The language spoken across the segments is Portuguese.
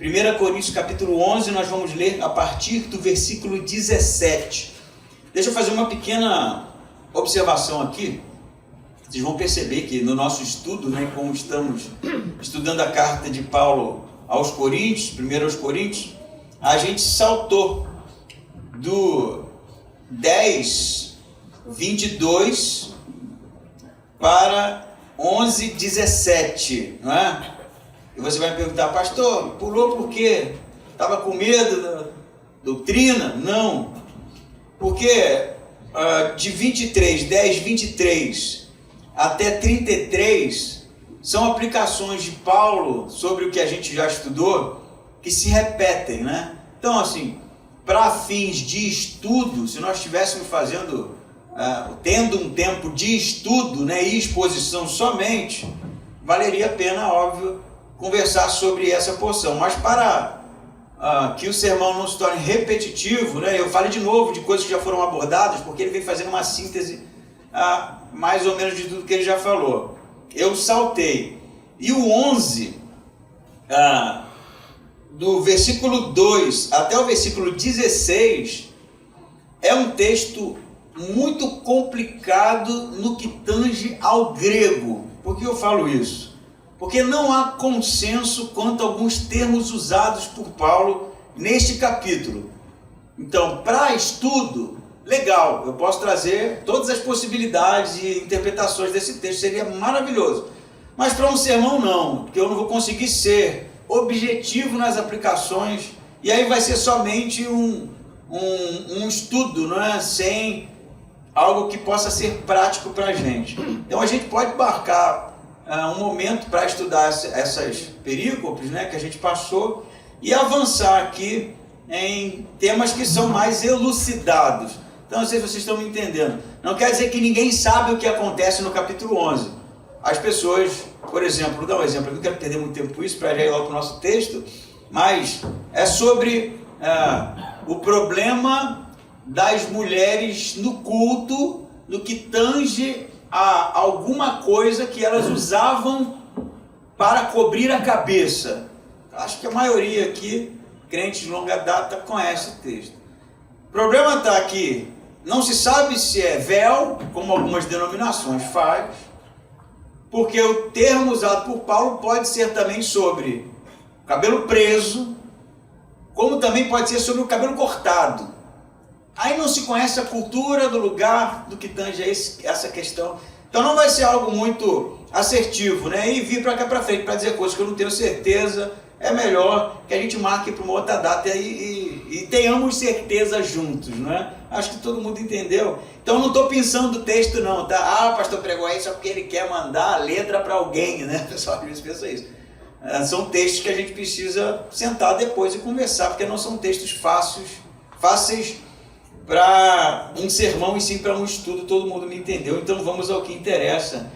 1 Coríntios capítulo 11, nós vamos ler a partir do versículo 17. Deixa eu fazer uma pequena observação aqui. Vocês vão perceber que no nosso estudo, como estamos estudando a carta de Paulo aos Coríntios, 1 aos Coríntios, a gente saltou do 10, 22 para 11, 17, não é? E você vai me perguntar, pastor, pulou por quê? Estava com medo da doutrina? Não. Porque de 23, 10, 23 até 33 são aplicações de Paulo sobre o que a gente já estudou que se repetem, né? Então, assim, para fins de estudo, se nós estivéssemos tendo um tempo de estudo, e exposição somente, valeria a pena, óbvio, conversar sobre essa porção. Mas para que o sermão não se torne repetitivo, eu falo de novo de coisas que já foram abordadas, porque ele vem fazendo uma síntese mais ou menos de tudo que ele já falou. Eu saltei. E o 11, do versículo 2 até o versículo 16, é um texto muito complicado no que tange ao grego. Por que eu falo isso? Porque não há consenso quanto a alguns termos usados por Paulo neste capítulo. Então, para estudo, legal, eu posso trazer todas as possibilidades e interpretações desse texto, seria maravilhoso. Mas para um sermão não, porque eu não vou conseguir ser objetivo nas aplicações, e aí vai ser somente um estudo, sem algo que possa ser prático para a gente. Então a gente pode marcar um momento para estudar essas perícopes, que a gente passou, e avançar aqui em temas que são mais elucidados. Então, não sei se vocês estão me entendendo. Não quer dizer que ninguém sabe o que acontece no capítulo 11. As pessoas, por exemplo, vou dar um exemplo, eu não quero perder muito tempo com isso, para já ir logo para o nosso texto, mas é sobre o problema das mulheres no culto, no que tange a alguma coisa que elas usavam para cobrir a cabeça. Acho que a maioria aqui, crentes de longa data, conhece o texto. O problema está aqui, não se sabe se é véu, como algumas denominações fazem, porque o termo usado por Paulo pode ser também sobre cabelo preso, como também pode ser sobre o cabelo cortado. Aí não se conhece a cultura do lugar do que tange essa questão. Então não vai ser algo muito assertivo, E vir para cá para frente para dizer coisas que eu não tenho certeza. É melhor que a gente marque para uma outra data e tenhamos certeza juntos, Acho que todo mundo entendeu. Então não estou pensando o texto não, tá? O pastor pregou aí só porque ele quer mandar a letra para alguém, O pessoal às vezes pensa isso. São textos que a gente precisa sentar depois e conversar, porque não são textos fáceis para um sermão e sim para um estudo, todo mundo me entendeu. Então vamos ao que interessa.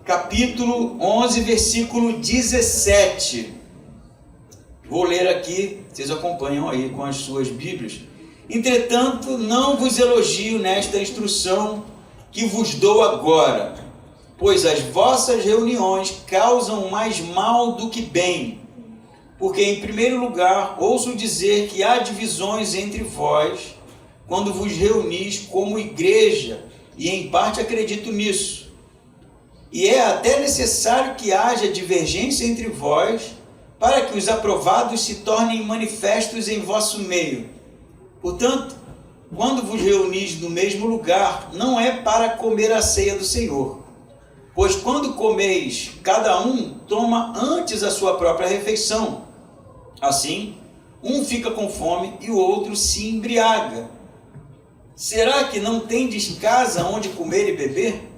Capítulo 11, versículo 17. Vou ler aqui, vocês acompanham aí com as suas Bíblias. Entretanto, não vos elogio nesta instrução que vos dou agora, pois as vossas reuniões causam mais mal do que bem. Porque, em primeiro lugar, ouço dizer que há divisões entre vós, quando vos reunis como igreja, e em parte acredito nisso. E é até necessário que haja divergência entre vós, para que os aprovados se tornem manifestos em vosso meio. Portanto, quando vos reunis no mesmo lugar, não é para comer a ceia do Senhor. Pois quando comeis, cada um toma antes a sua própria refeição. Assim, um fica com fome e o outro se embriaga. Será que não tendes casa onde comer e beber?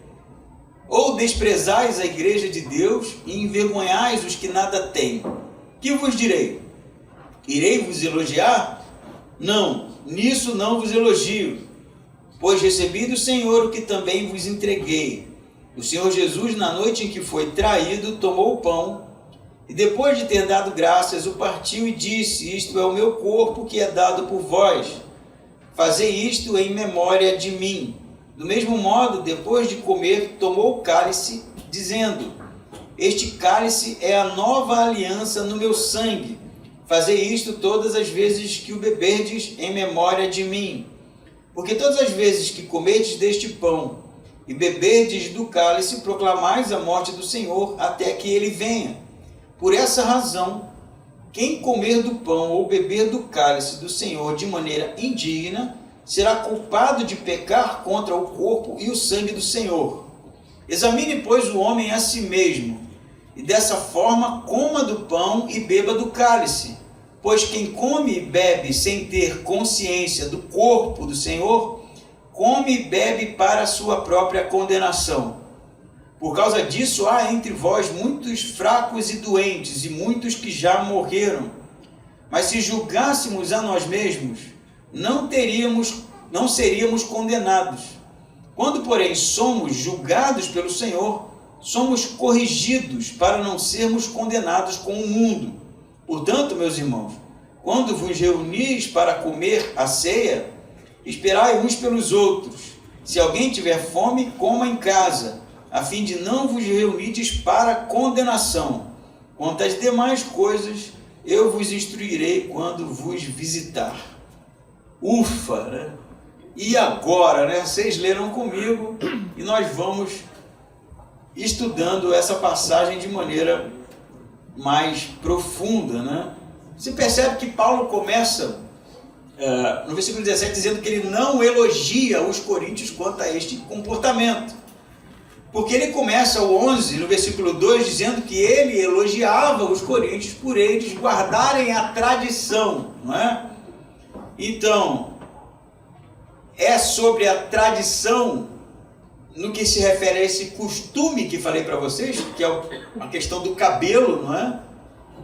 Ou desprezais a igreja de Deus e envergonhais os que nada têm? Que vos direi? Irei vos elogiar? Não, nisso não vos elogio, pois recebi do Senhor o que também vos entreguei. O Senhor Jesus, na noite em que foi traído, tomou o pão, e depois de ter dado graças, o partiu e disse: isto é o meu corpo que é dado por vós. Fazei isto em memória de mim. Do mesmo modo, depois de comer, tomou o cálice, dizendo: este cálice é a nova aliança no meu sangue. Fazei isto todas as vezes que o beberdes em memória de mim. Porque todas as vezes que comerdes deste pão e beberdes do cálice, proclamais a morte do Senhor até que ele venha. Por essa razão, quem comer do pão ou beber do cálice do Senhor de maneira indigna, será culpado de pecar contra o corpo e o sangue do Senhor. Examine, pois, o homem a si mesmo, e dessa forma coma do pão e beba do cálice. Pois quem come e bebe sem ter consciência do corpo do Senhor, come e bebe para a sua própria condenação. Por causa disso, há entre vós muitos fracos e doentes, e muitos que já morreram. Mas se julgássemos a nós mesmos, não seríamos condenados. Quando, porém, somos julgados pelo Senhor, somos corrigidos para não sermos condenados com o mundo. Portanto, meus irmãos, quando vos reunis para comer a ceia, esperai uns pelos outros. Se alguém tiver fome, coma em casa, a fim de não vos reunides para condenação. Quanto às demais coisas, eu vos instruirei quando vos visitar. Ufa, né? E agora, né? Vocês leram comigo e nós vamos estudando essa passagem de maneira mais profunda, né? Você percebe que Paulo começa no versículo 17 dizendo que ele não elogia os coríntios quanto a este comportamento, porque ele começa o 11 no versículo 2 dizendo que ele elogiava os coríntios por eles guardarem a tradição, não é? Então, é sobre a tradição no que se refere a esse costume que falei para vocês, que é a questão do cabelo, não é?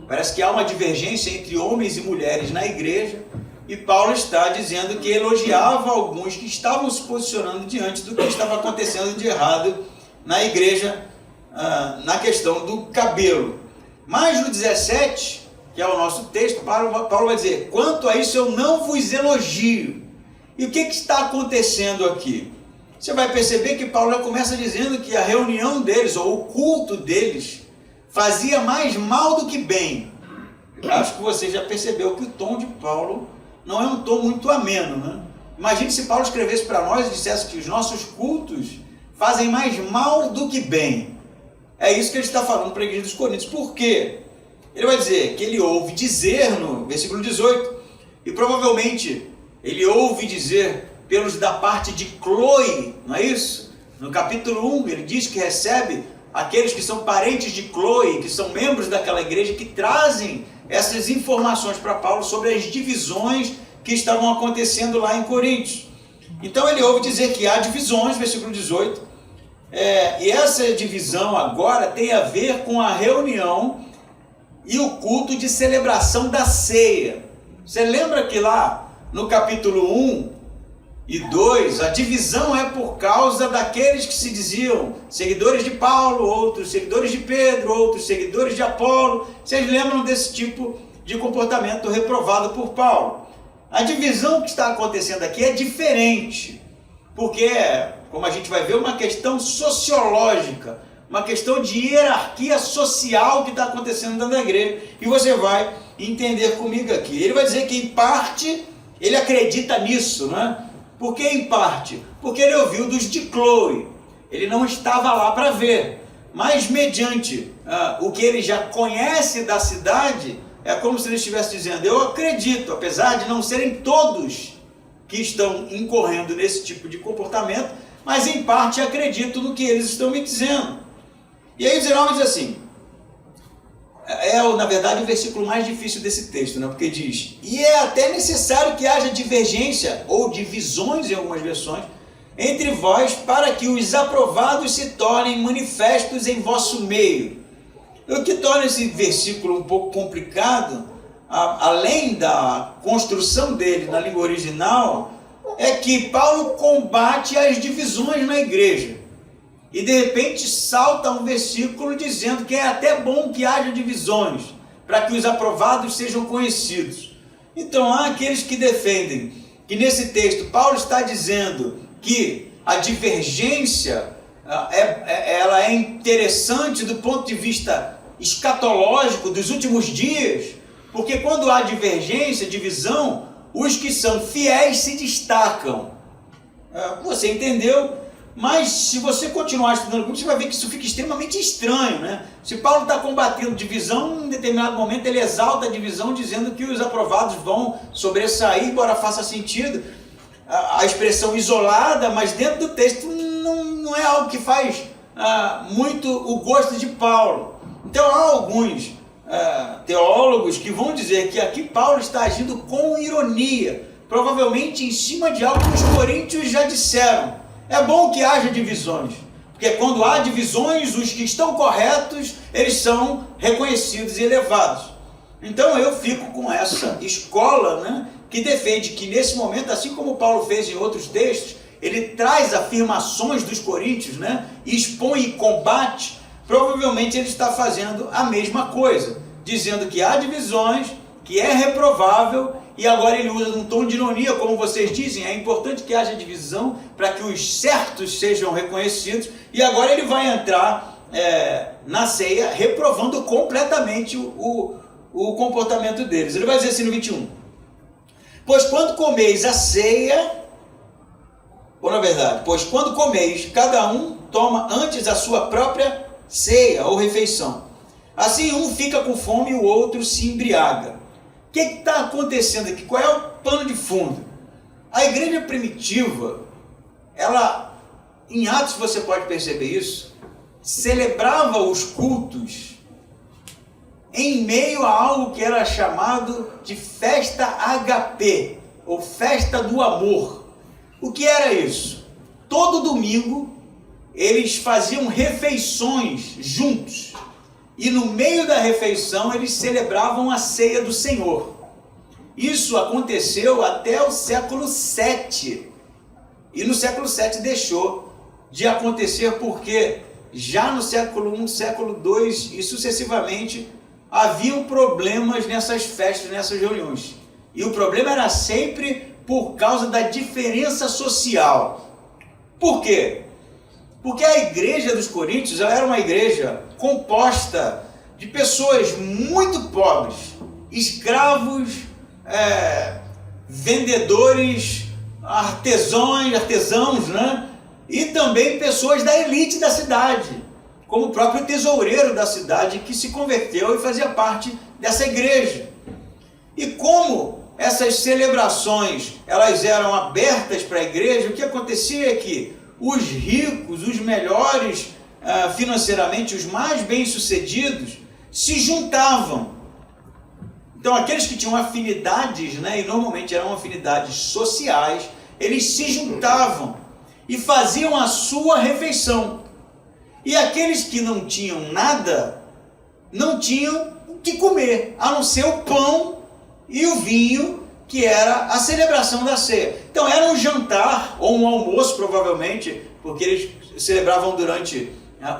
Parece que há uma divergência entre homens e mulheres na igreja, e Paulo está dizendo que elogiava alguns que estavam se posicionando diante do que estava acontecendo de errado na igreja, na questão do cabelo. Mas no 17, que é o nosso texto, Paulo vai dizer: quanto a isso eu não vos elogio. E o que está acontecendo aqui? Você vai perceber que Paulo começa dizendo que a reunião deles, ou o culto deles, fazia mais mal do que bem. Eu acho que você já percebeu que o tom de Paulo não é um tom muito ameno, né? Imagine se Paulo escrevesse para nós e dissesse que os nossos cultos fazem mais mal do que bem. É isso que ele está falando para a igreja dos Coríntios. Por quê? Ele vai dizer que ele ouve dizer no versículo 18, e provavelmente ele ouve dizer pelos da parte de Cloe, não é isso? No capítulo 1, ele diz que recebe aqueles que são parentes de Cloe, que são membros daquela igreja, que trazem essas informações para Paulo sobre as divisões que estavam acontecendo lá em Coríntios. Então ele ouve dizer que há divisões, versículo 18, e essa divisão agora tem a ver com a reunião e o culto de celebração da ceia. Você lembra que lá no capítulo 1 e 2, a divisão é por causa daqueles que se diziam seguidores de Paulo, outros seguidores de Pedro, outros seguidores de Apolo. Vocês lembram desse tipo de comportamento reprovado por Paulo? A divisão que está acontecendo aqui é diferente, porque, como a gente vai ver, uma questão sociológica, uma questão de hierarquia social que está acontecendo dentro da igreja, e você vai entender comigo aqui. Ele vai dizer que em parte ele acredita nisso, né? Por que em parte? Porque ele ouviu dos de Cloe, ele não estava lá para ver, mas mediante o que ele já conhece da cidade, é como se ele estivesse dizendo: eu acredito, apesar de não serem todos que estão incorrendo nesse tipo de comportamento, mas em parte acredito no que eles estão me dizendo. E aí o 19 diz assim, na verdade o versículo mais difícil desse texto, né? Porque diz: e é até necessário que haja divergência, ou divisões em algumas versões, entre vós, para que os aprovados se tornem manifestos em vosso meio. O que torna esse versículo um pouco complicado, além da construção dele na língua original, é que Paulo combate as divisões na igreja. E de repente salta um versículo dizendo que é até bom que haja divisões, para que os aprovados sejam conhecidos. Então há aqueles que defendem que nesse texto Paulo está dizendo que a divergência ela é interessante do ponto de vista escatológico dos últimos dias, porque quando há divergência, divisão, os que são fiéis se destacam. Você entendeu? Mas se você continuar estudando comigo, você vai ver que isso fica extremamente estranho, né? Se Paulo está combatendo divisão, em determinado momento ele exalta a divisão, dizendo que os aprovados vão sobressair, embora faça sentido a expressão isolada, mas dentro do texto não é algo que faz muito o gosto de Paulo. Então há alguns teólogos que vão dizer que aqui Paulo está agindo com ironia, provavelmente em cima de algo que os coríntios já disseram. É bom que haja divisões, porque quando há divisões, os que estão corretos, eles são reconhecidos e elevados. Então eu fico com essa escola, né, que defende que nesse momento, assim como Paulo fez em outros textos, ele traz afirmações dos coríntios, né, expõe e combate. Provavelmente ele está fazendo a mesma coisa, dizendo que há divisões, que é reprovável, e agora ele usa um tom de ironia, como vocês dizem, é importante que haja divisão para que os certos sejam reconhecidos, e agora ele vai entrar na ceia reprovando completamente o comportamento deles. Ele vai dizer assim no 21, pois quando comeis a ceia, ou na verdade, pois quando comeis, cada um toma antes a sua própria ceia ou refeição. Assim um fica com fome e o outro se embriaga. O que está acontecendo aqui? Qual é o pano de fundo? A igreja primitiva, ela, em Atos você pode perceber isso, celebrava os cultos em meio a algo que era chamado de festa HP, ou festa do amor. O que era isso? Todo domingo eles faziam refeições juntos. E no meio da refeição eles celebravam a ceia do Senhor. Isso aconteceu até o século VII. E no século VII deixou de acontecer porque já no século I, século II e sucessivamente haviam problemas nessas festas, nessas reuniões. E o problema era sempre por causa da diferença social. Por quê? Porque a igreja dos coríntios ela era uma igreja composta de pessoas muito pobres, escravos, vendedores, artesãos, né? E também pessoas da elite da cidade, como o próprio tesoureiro da cidade que se converteu e fazia parte dessa igreja. E como essas celebrações elas eram abertas para a igreja, o que acontecia é que os ricos, os melhores financeiramente, os mais bem-sucedidos, se juntavam. Então aqueles que tinham afinidades, né, e normalmente eram afinidades sociais, eles se juntavam e faziam a sua refeição. E aqueles que não tinham nada, não tinham o que comer, a não ser o pão e o vinho, que era a celebração da ceia. Então era um jantar, ou um almoço provavelmente, porque eles celebravam durante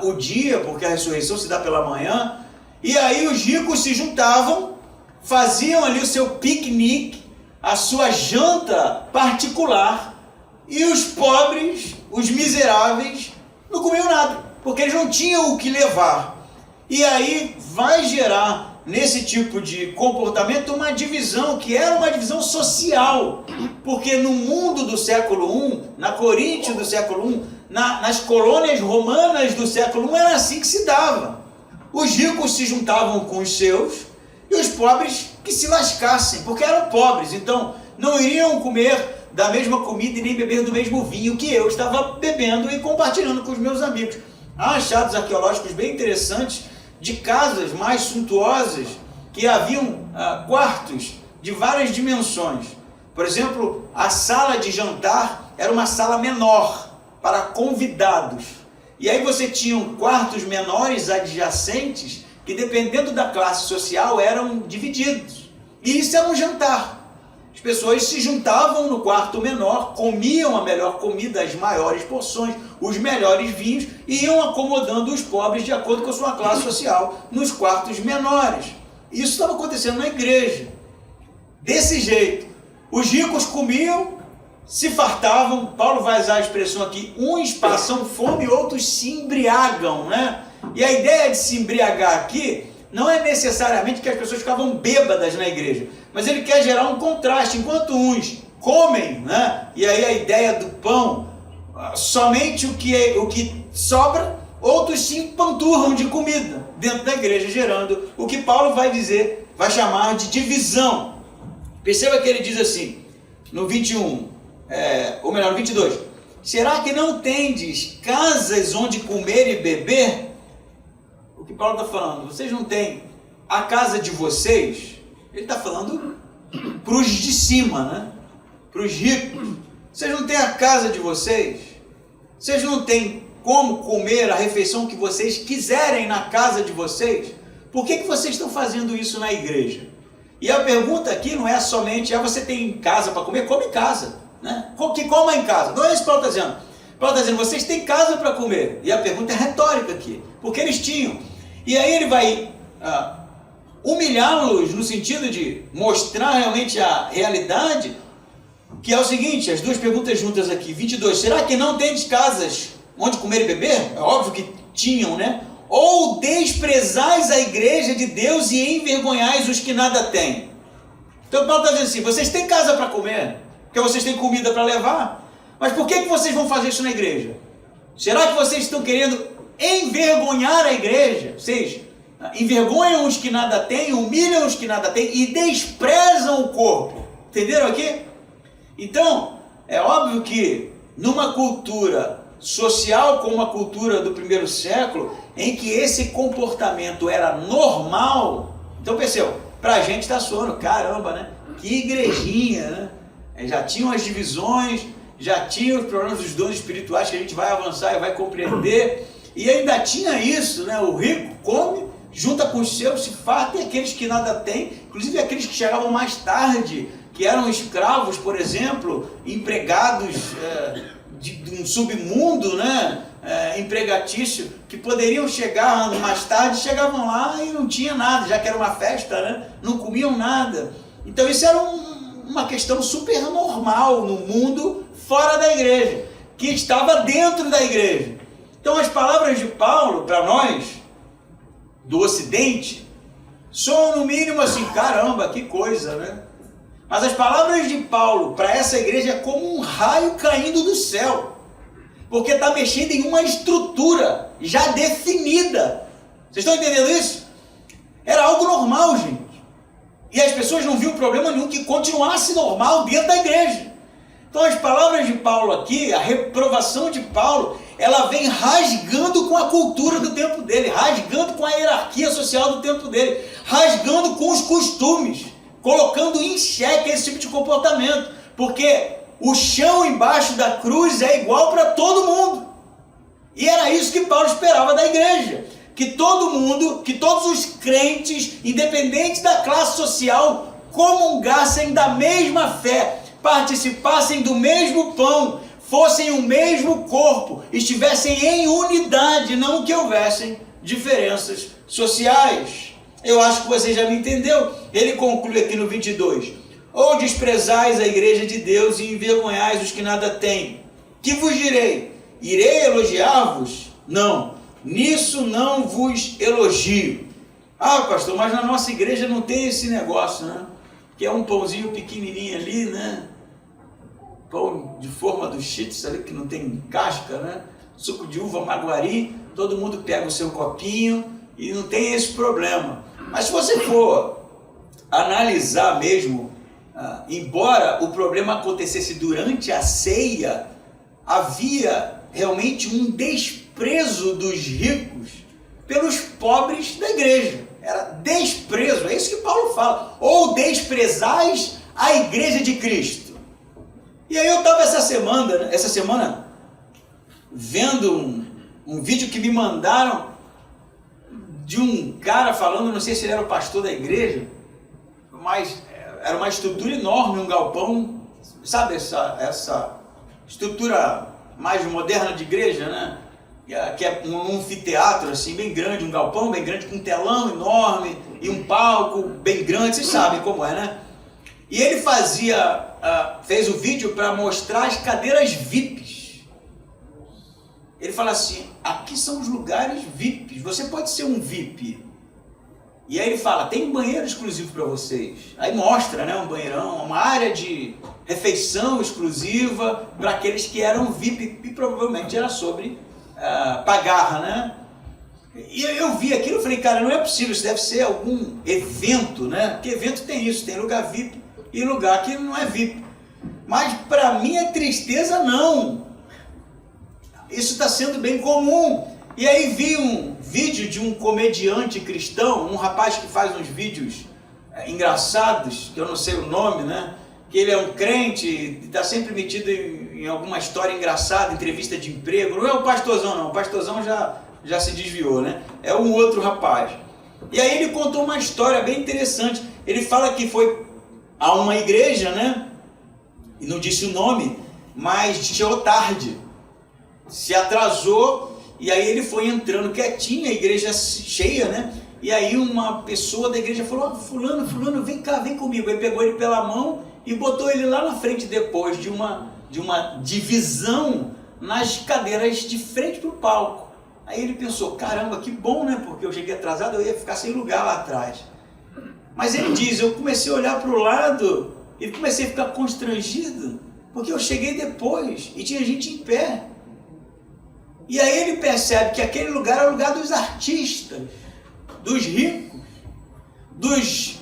o dia, porque a ressurreição se dá pela manhã, e aí os ricos se juntavam, faziam ali o seu piquenique, a sua janta particular, e os pobres, os miseráveis, não comiam nada, porque eles não tinham o que levar. E aí vai gerar nesse tipo de comportamento uma divisão, que era uma divisão social, porque no mundo do século I, na Coríntio do século I, nas colônias romanas do século I, era assim que se dava. Os ricos se juntavam com os seus, e os pobres que se lascassem, porque eram pobres, então não iriam comer da mesma comida e nem beber do mesmo vinho que eu estava bebendo e compartilhando com os meus amigos. Há achados arqueológicos bem interessantes de casas mais suntuosas que haviam quartos de várias dimensões. Por exemplo, a sala de jantar era uma sala menor para convidados. E aí você tinha quartos menores adjacentes que, dependendo da classe social, eram divididos. E isso era um jantar. As pessoas se juntavam no quarto menor, comiam a melhor comida, as maiores porções, os melhores vinhos, e iam acomodando os pobres de acordo com a sua classe social nos quartos menores. Isso estava acontecendo na igreja. Desse jeito, os ricos comiam, se fartavam, Paulo vai usar a expressão aqui, uns passam fome, outros se embriagam, né? E a ideia de se embriagar aqui não é necessariamente que as pessoas ficavam bêbadas na igreja, mas ele quer gerar um contraste. Enquanto uns comem, né? E aí a ideia do pão, somente o que sobra, outros se empanturram de comida dentro da igreja, gerando o que Paulo vai dizer, vai chamar de divisão. Perceba que ele diz assim, no 21, ou melhor, no 22, será que não tendes casas onde comer e beber? O que Paulo está falando, vocês não têm a casa de vocês? Ele está falando para os de cima, né? Para os ricos. Vocês não têm a casa de vocês? Vocês não têm como comer a refeição que vocês quiserem na casa de vocês? Por que vocês estão fazendo isso na igreja? E a pergunta aqui não é somente, você tem casa para comer? Come em casa, né? Que coma em casa. Não é isso que Paulo está dizendo. Paulo está dizendo, vocês têm casa para comer. E a pergunta é retórica aqui, porque eles tinham. E aí ele vai humilhá-los no sentido de mostrar realmente a realidade, que é o seguinte, as duas perguntas juntas aqui, 22, será que não tendes casas onde comer e beber? É óbvio que tinham, né? Ou desprezais a igreja de Deus e envergonhais os que nada têm? Então Paulo está dizendo assim, vocês têm casa para comer, porque vocês têm comida para levar, mas por que vocês vão fazer isso na igreja? Será que vocês estão querendo envergonhar a igreja? Vocês envergonham os que nada têm, humilham os que nada têm e desprezam o corpo. Entenderam aqui? Então, é óbvio que numa cultura social como a cultura do primeiro século, em que esse comportamento era normal, então percebeu, para a gente está soando, caramba, né? Que igrejinha, né? Já tinham as divisões, já tinham os problemas dos dons espirituais que a gente vai avançar e vai compreender, e ainda tinha isso, né? O rico come, junta com os seus, se farta, e aqueles que nada têm, inclusive aqueles que chegavam mais tarde, que eram escravos, por exemplo, empregados de um submundo, né? Empregatício, que poderiam chegar mais tarde, chegavam lá e não tinha nada, já que era uma festa, né? Não comiam nada. Então isso era uma questão super normal no mundo fora da igreja, que estava dentro da igreja. Então as palavras de Paulo para nós, do Ocidente, soam no mínimo assim, caramba, que coisa, né? Mas as palavras de Paulo para essa igreja é como um raio caindo do céu, porque está mexendo em uma estrutura já definida. Vocês estão entendendo isso? Era algo normal, gente. E as pessoas não viam problema nenhum que continuasse normal dentro da igreja. Então as palavras de Paulo aqui, a reprovação de Paulo, ela vem rasgando com a cultura do tempo dele, rasgando com a hierarquia social do tempo dele, rasgando com os costumes, colocando em xeque esse tipo de comportamento, porque o chão embaixo da cruz é igual para todo mundo. E era isso que Paulo esperava da igreja, que todo mundo, que todos os crentes, independente da classe social, comungassem da mesma fé, participassem do mesmo pão, fossem o mesmo corpo, estivessem em unidade, não que houvessem diferenças sociais. Eu acho que você já me entendeu. Ele conclui aqui no 22, ou desprezais a igreja de Deus e envergonhais os que nada têm, que vos direi? Irei elogiar-vos? Não, nisso não vos elogio. Ah, pastor, mas na nossa igreja não tem esse negócio, né? Que é um pãozinho pequenininho ali, né? Pão de forma do Cheetos ali, que não tem casca, né? Suco de uva Maguari, todo mundo pega o seu copinho e não tem esse problema. Mas se você for analisar mesmo, embora o problema acontecesse durante a ceia, havia realmente um desprezo dos ricos pelos pobres da igreja. Era desprezo, é isso que Paulo fala. Ou desprezais a igreja de Cristo. E aí eu estava essa semana vendo um vídeo que me mandaram de um cara falando, não sei se ele era o pastor da igreja, mas era uma estrutura enorme, um galpão, sabe essa estrutura mais moderna de igreja, né? Que é um anfiteatro assim, bem grande, um galpão bem grande, com um telão enorme e um palco bem grande, vocês sabem como é, né? E ele fez o vídeo para mostrar as cadeiras VIPs. Ele fala assim, aqui são os lugares VIPs, você pode ser um VIP. E aí ele fala, tem um banheiro exclusivo para vocês. Aí mostra, né, um banheirão, uma área de refeição exclusiva para aqueles que eram VIP, e provavelmente era sobre pagarra, né? E eu vi aquilo e falei, cara, não é possível, isso deve ser algum evento, né? Porque evento tem isso, tem lugar VIP e lugar que não é VIP. Mas para mim é tristeza não. Isso está sendo bem comum. E aí vi um vídeo de um comediante cristão, um rapaz que faz uns vídeos engraçados, que eu não sei o nome, né? Que ele é um crente, está sempre metido em alguma história engraçada, entrevista de emprego. Não é o pastorzão não, o pastorzão já se desviou, né? É um outro rapaz. E aí ele contou uma história bem interessante. Ele fala que foi a uma igreja, né? E não disse o nome, mas chegou tarde. Se atrasou, e aí ele foi entrando quietinho, a igreja cheia, né? E aí uma pessoa da igreja falou, fulano, vem cá, vem comigo. Aí pegou ele pela mão e botou ele lá na frente depois de uma divisão nas cadeiras de frente para o palco. Aí ele pensou, caramba, que bom, né? Porque eu cheguei atrasado, eu ia ficar sem lugar lá atrás. Mas ele diz, eu comecei a olhar para o lado e comecei a ficar constrangido, porque eu cheguei depois e tinha gente em pé. E aí ele percebe que aquele lugar é o lugar dos artistas, dos ricos, dos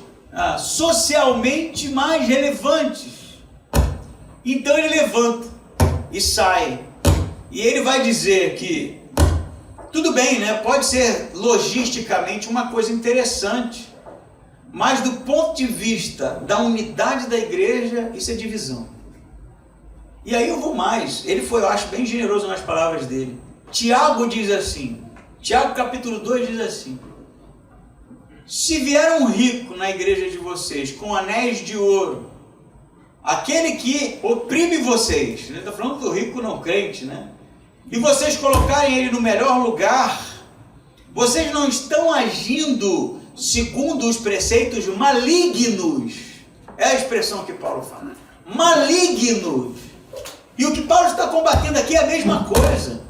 socialmente mais relevantes. Então ele levanta e sai. E ele vai dizer que, tudo bem, né? Pode ser logisticamente uma coisa interessante, mas do ponto de vista da unidade da igreja, isso é divisão. E aí eu vou mais. Ele foi, eu acho, bem generoso nas palavras dele. Tiago diz assim, Tiago capítulo 2 diz assim, se vier um rico na igreja de vocês com anéis de ouro, aquele que oprime vocês, ele está falando do rico não crente, né? E vocês colocarem ele no melhor lugar, vocês não estão agindo segundo os preceitos malignos. É a expressão que Paulo fala, malignos. E o que Paulo está combatendo aqui é a mesma coisa.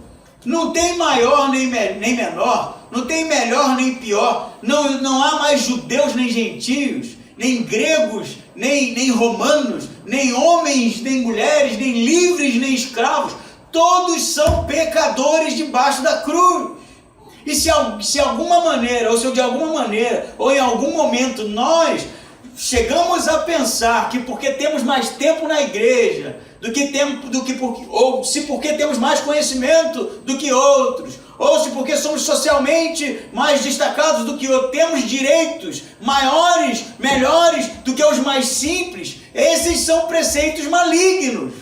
Não tem maior nem menor, não tem melhor nem pior, não há mais judeus nem gentios, nem gregos, nem romanos, nem homens, nem mulheres, nem livres, nem escravos, todos são pecadores debaixo da cruz. E se alguma maneira, ou se de alguma maneira, ou em algum momento nós chegamos a pensar que porque temos mais tempo na igreja, porque temos mais conhecimento do que outros, ou se porque somos socialmente mais destacados do que outros, temos direitos maiores, melhores do que os mais simples, esses são preceitos malignos.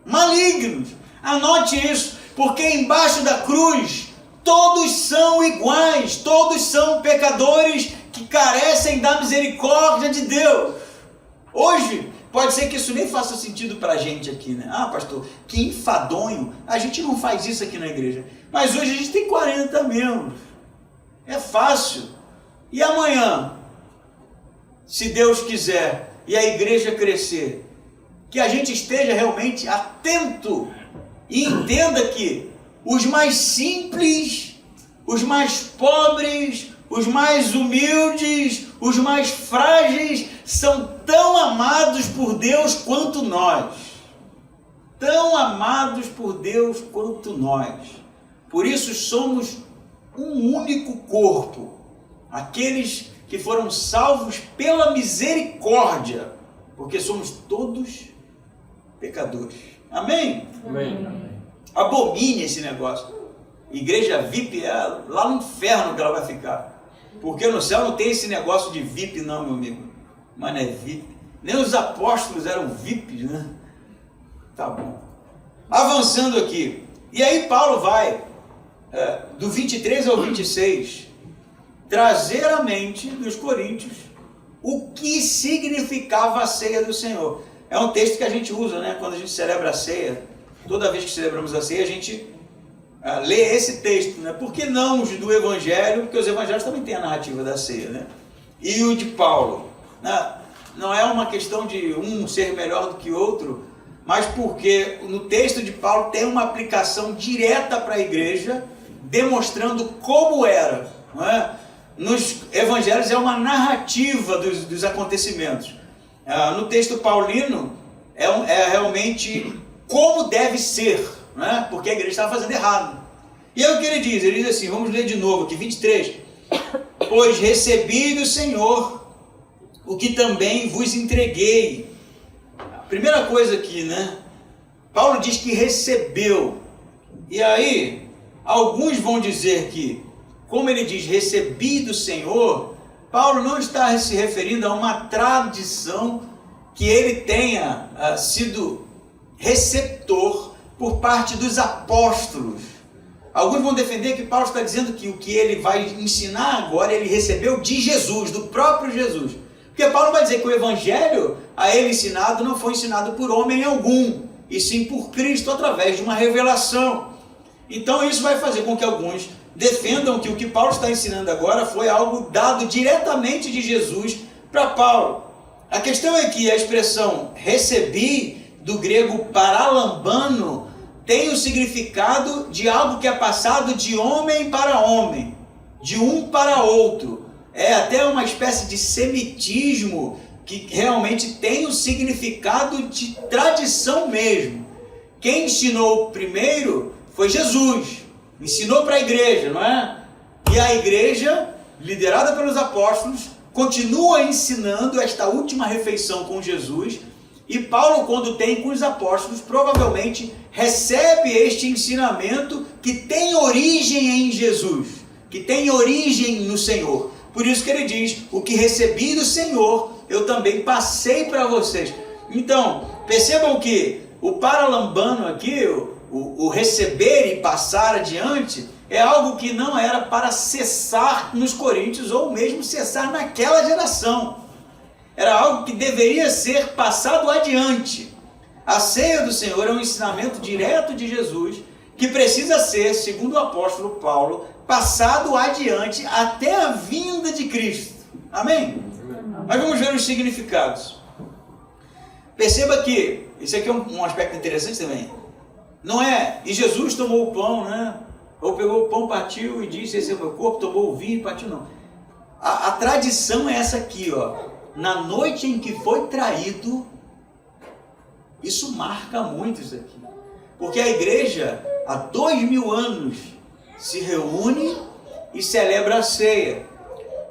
Malignos. Anote isso, porque embaixo da cruz todos são iguais, todos são pecadores que carecem da misericórdia de Deus. Hoje, pode ser que isso nem faça sentido para a gente aqui, né? Ah, pastor, que enfadonho, a gente não faz isso aqui na igreja. Mas hoje a gente tem 40 membros. É fácil. E amanhã, se Deus quiser, e a igreja crescer, que a gente esteja realmente atento e entenda que os mais simples, os mais pobres, os mais humildes, os mais frágeis são tão amados por Deus quanto nós. Tão amados por Deus quanto nós. Por isso somos um único corpo. Aqueles que foram salvos pela misericórdia, porque somos todos pecadores. Amém? Amém. Abomine esse negócio. Igreja VIP é lá no inferno que ela vai ficar. Porque no céu não tem esse negócio de VIP não, meu amigo. Mas não é VIP. Nem os apóstolos eram VIPs, né? Tá bom. Avançando aqui. E aí Paulo vai, do 23 ao 26, trazer à mente dos coríntios o que significava a ceia do Senhor. É um texto que a gente usa, né? Quando a gente celebra a ceia. Toda vez que celebramos a ceia, a gente lê esse texto, né? Por que não os do Evangelho? Porque os Evangelhos também têm a narrativa da ceia, né? E o de Paulo, né? não é uma questão de um ser melhor do que outro, mas porque no texto de Paulo tem uma aplicação direta para a igreja, demonstrando como era, não é? Nos evangelhos é uma narrativa dos acontecimentos. No texto paulino é realmente como deve ser, não é? Porque a igreja estava fazendo errado. E é o que ele diz assim, vamos ler de novo aqui, 23. Pois recebi do Senhor o que também vos entreguei. A primeira coisa aqui, né? Paulo diz que recebeu. E aí, alguns vão dizer que, como ele diz, recebi do Senhor, Paulo não está se referindo a uma tradição que ele tenha sido receptor por parte dos apóstolos. Alguns vão defender que Paulo está dizendo que o que ele vai ensinar agora, ele recebeu de Jesus, do próprio Jesus. Porque Paulo vai dizer que o evangelho a ele ensinado não foi ensinado por homem algum, e sim por Cristo através de uma revelação. Então isso vai fazer com que alguns defendam que o que Paulo está ensinando agora foi algo dado diretamente de Jesus para Paulo. A questão é que a expressão recebi, do grego paralambano, tem o significado de algo que é passado de homem para homem, de um para outro. É até uma espécie de semitismo que realmente tem o significado de tradição mesmo. Quem ensinou primeiro foi Jesus, ensinou para a igreja, não é? E a igreja, liderada pelos apóstolos, continua ensinando esta última refeição com Jesus. E Paulo, quando tem com os apóstolos, provavelmente recebe este ensinamento que tem origem em Jesus, que tem origem no Senhor. Por isso que ele diz, o que recebi do Senhor, eu também passei para vocês. Então, percebam que o paralambano aqui, o receber e passar adiante, é algo que não era para cessar nos coríntios, ou mesmo cessar naquela geração. Era algo que deveria ser passado adiante. A ceia do Senhor é um ensinamento direto de Jesus, que precisa ser, segundo o apóstolo Paulo, passado adiante até a vinda de Cristo. Amém? Mas vamos ver os significados. Perceba que, isso aqui é um aspecto interessante também. Não é, e Jesus tomou o pão, né? Ou pegou o pão, partiu e disse, esse é o meu corpo, tomou o vinho e partiu, não. A tradição é essa aqui, ó. Na noite em que foi traído, isso marca muito isso aqui. Porque a igreja, há 2000 anos, se reúne e celebra a ceia.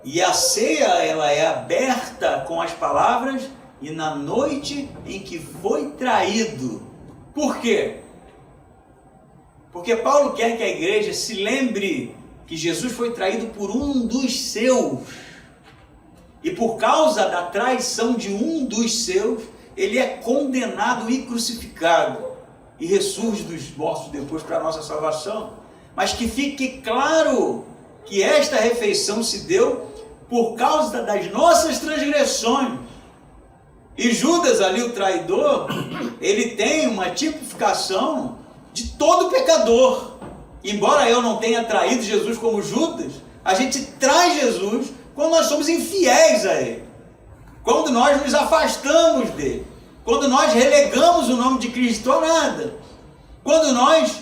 E a ceia, ela é aberta com as palavras, e na noite em que foi traído. Por quê? Porque Paulo quer que a igreja se lembre que Jesus foi traído por um dos seus. E por causa da traição de um dos seus, ele é condenado e crucificado. E ressurge dos mortos depois para a nossa salvação. Mas que fique claro que esta refeição se deu por causa das nossas transgressões. E Judas ali, o traidor, ele tem uma tipificação de todo pecador. Embora eu não tenha traído Jesus como Judas, a gente traz Jesus quando nós somos infiéis a Ele, quando nós nos afastamos dEle, quando nós relegamos o nome de Cristo a nada, quando nós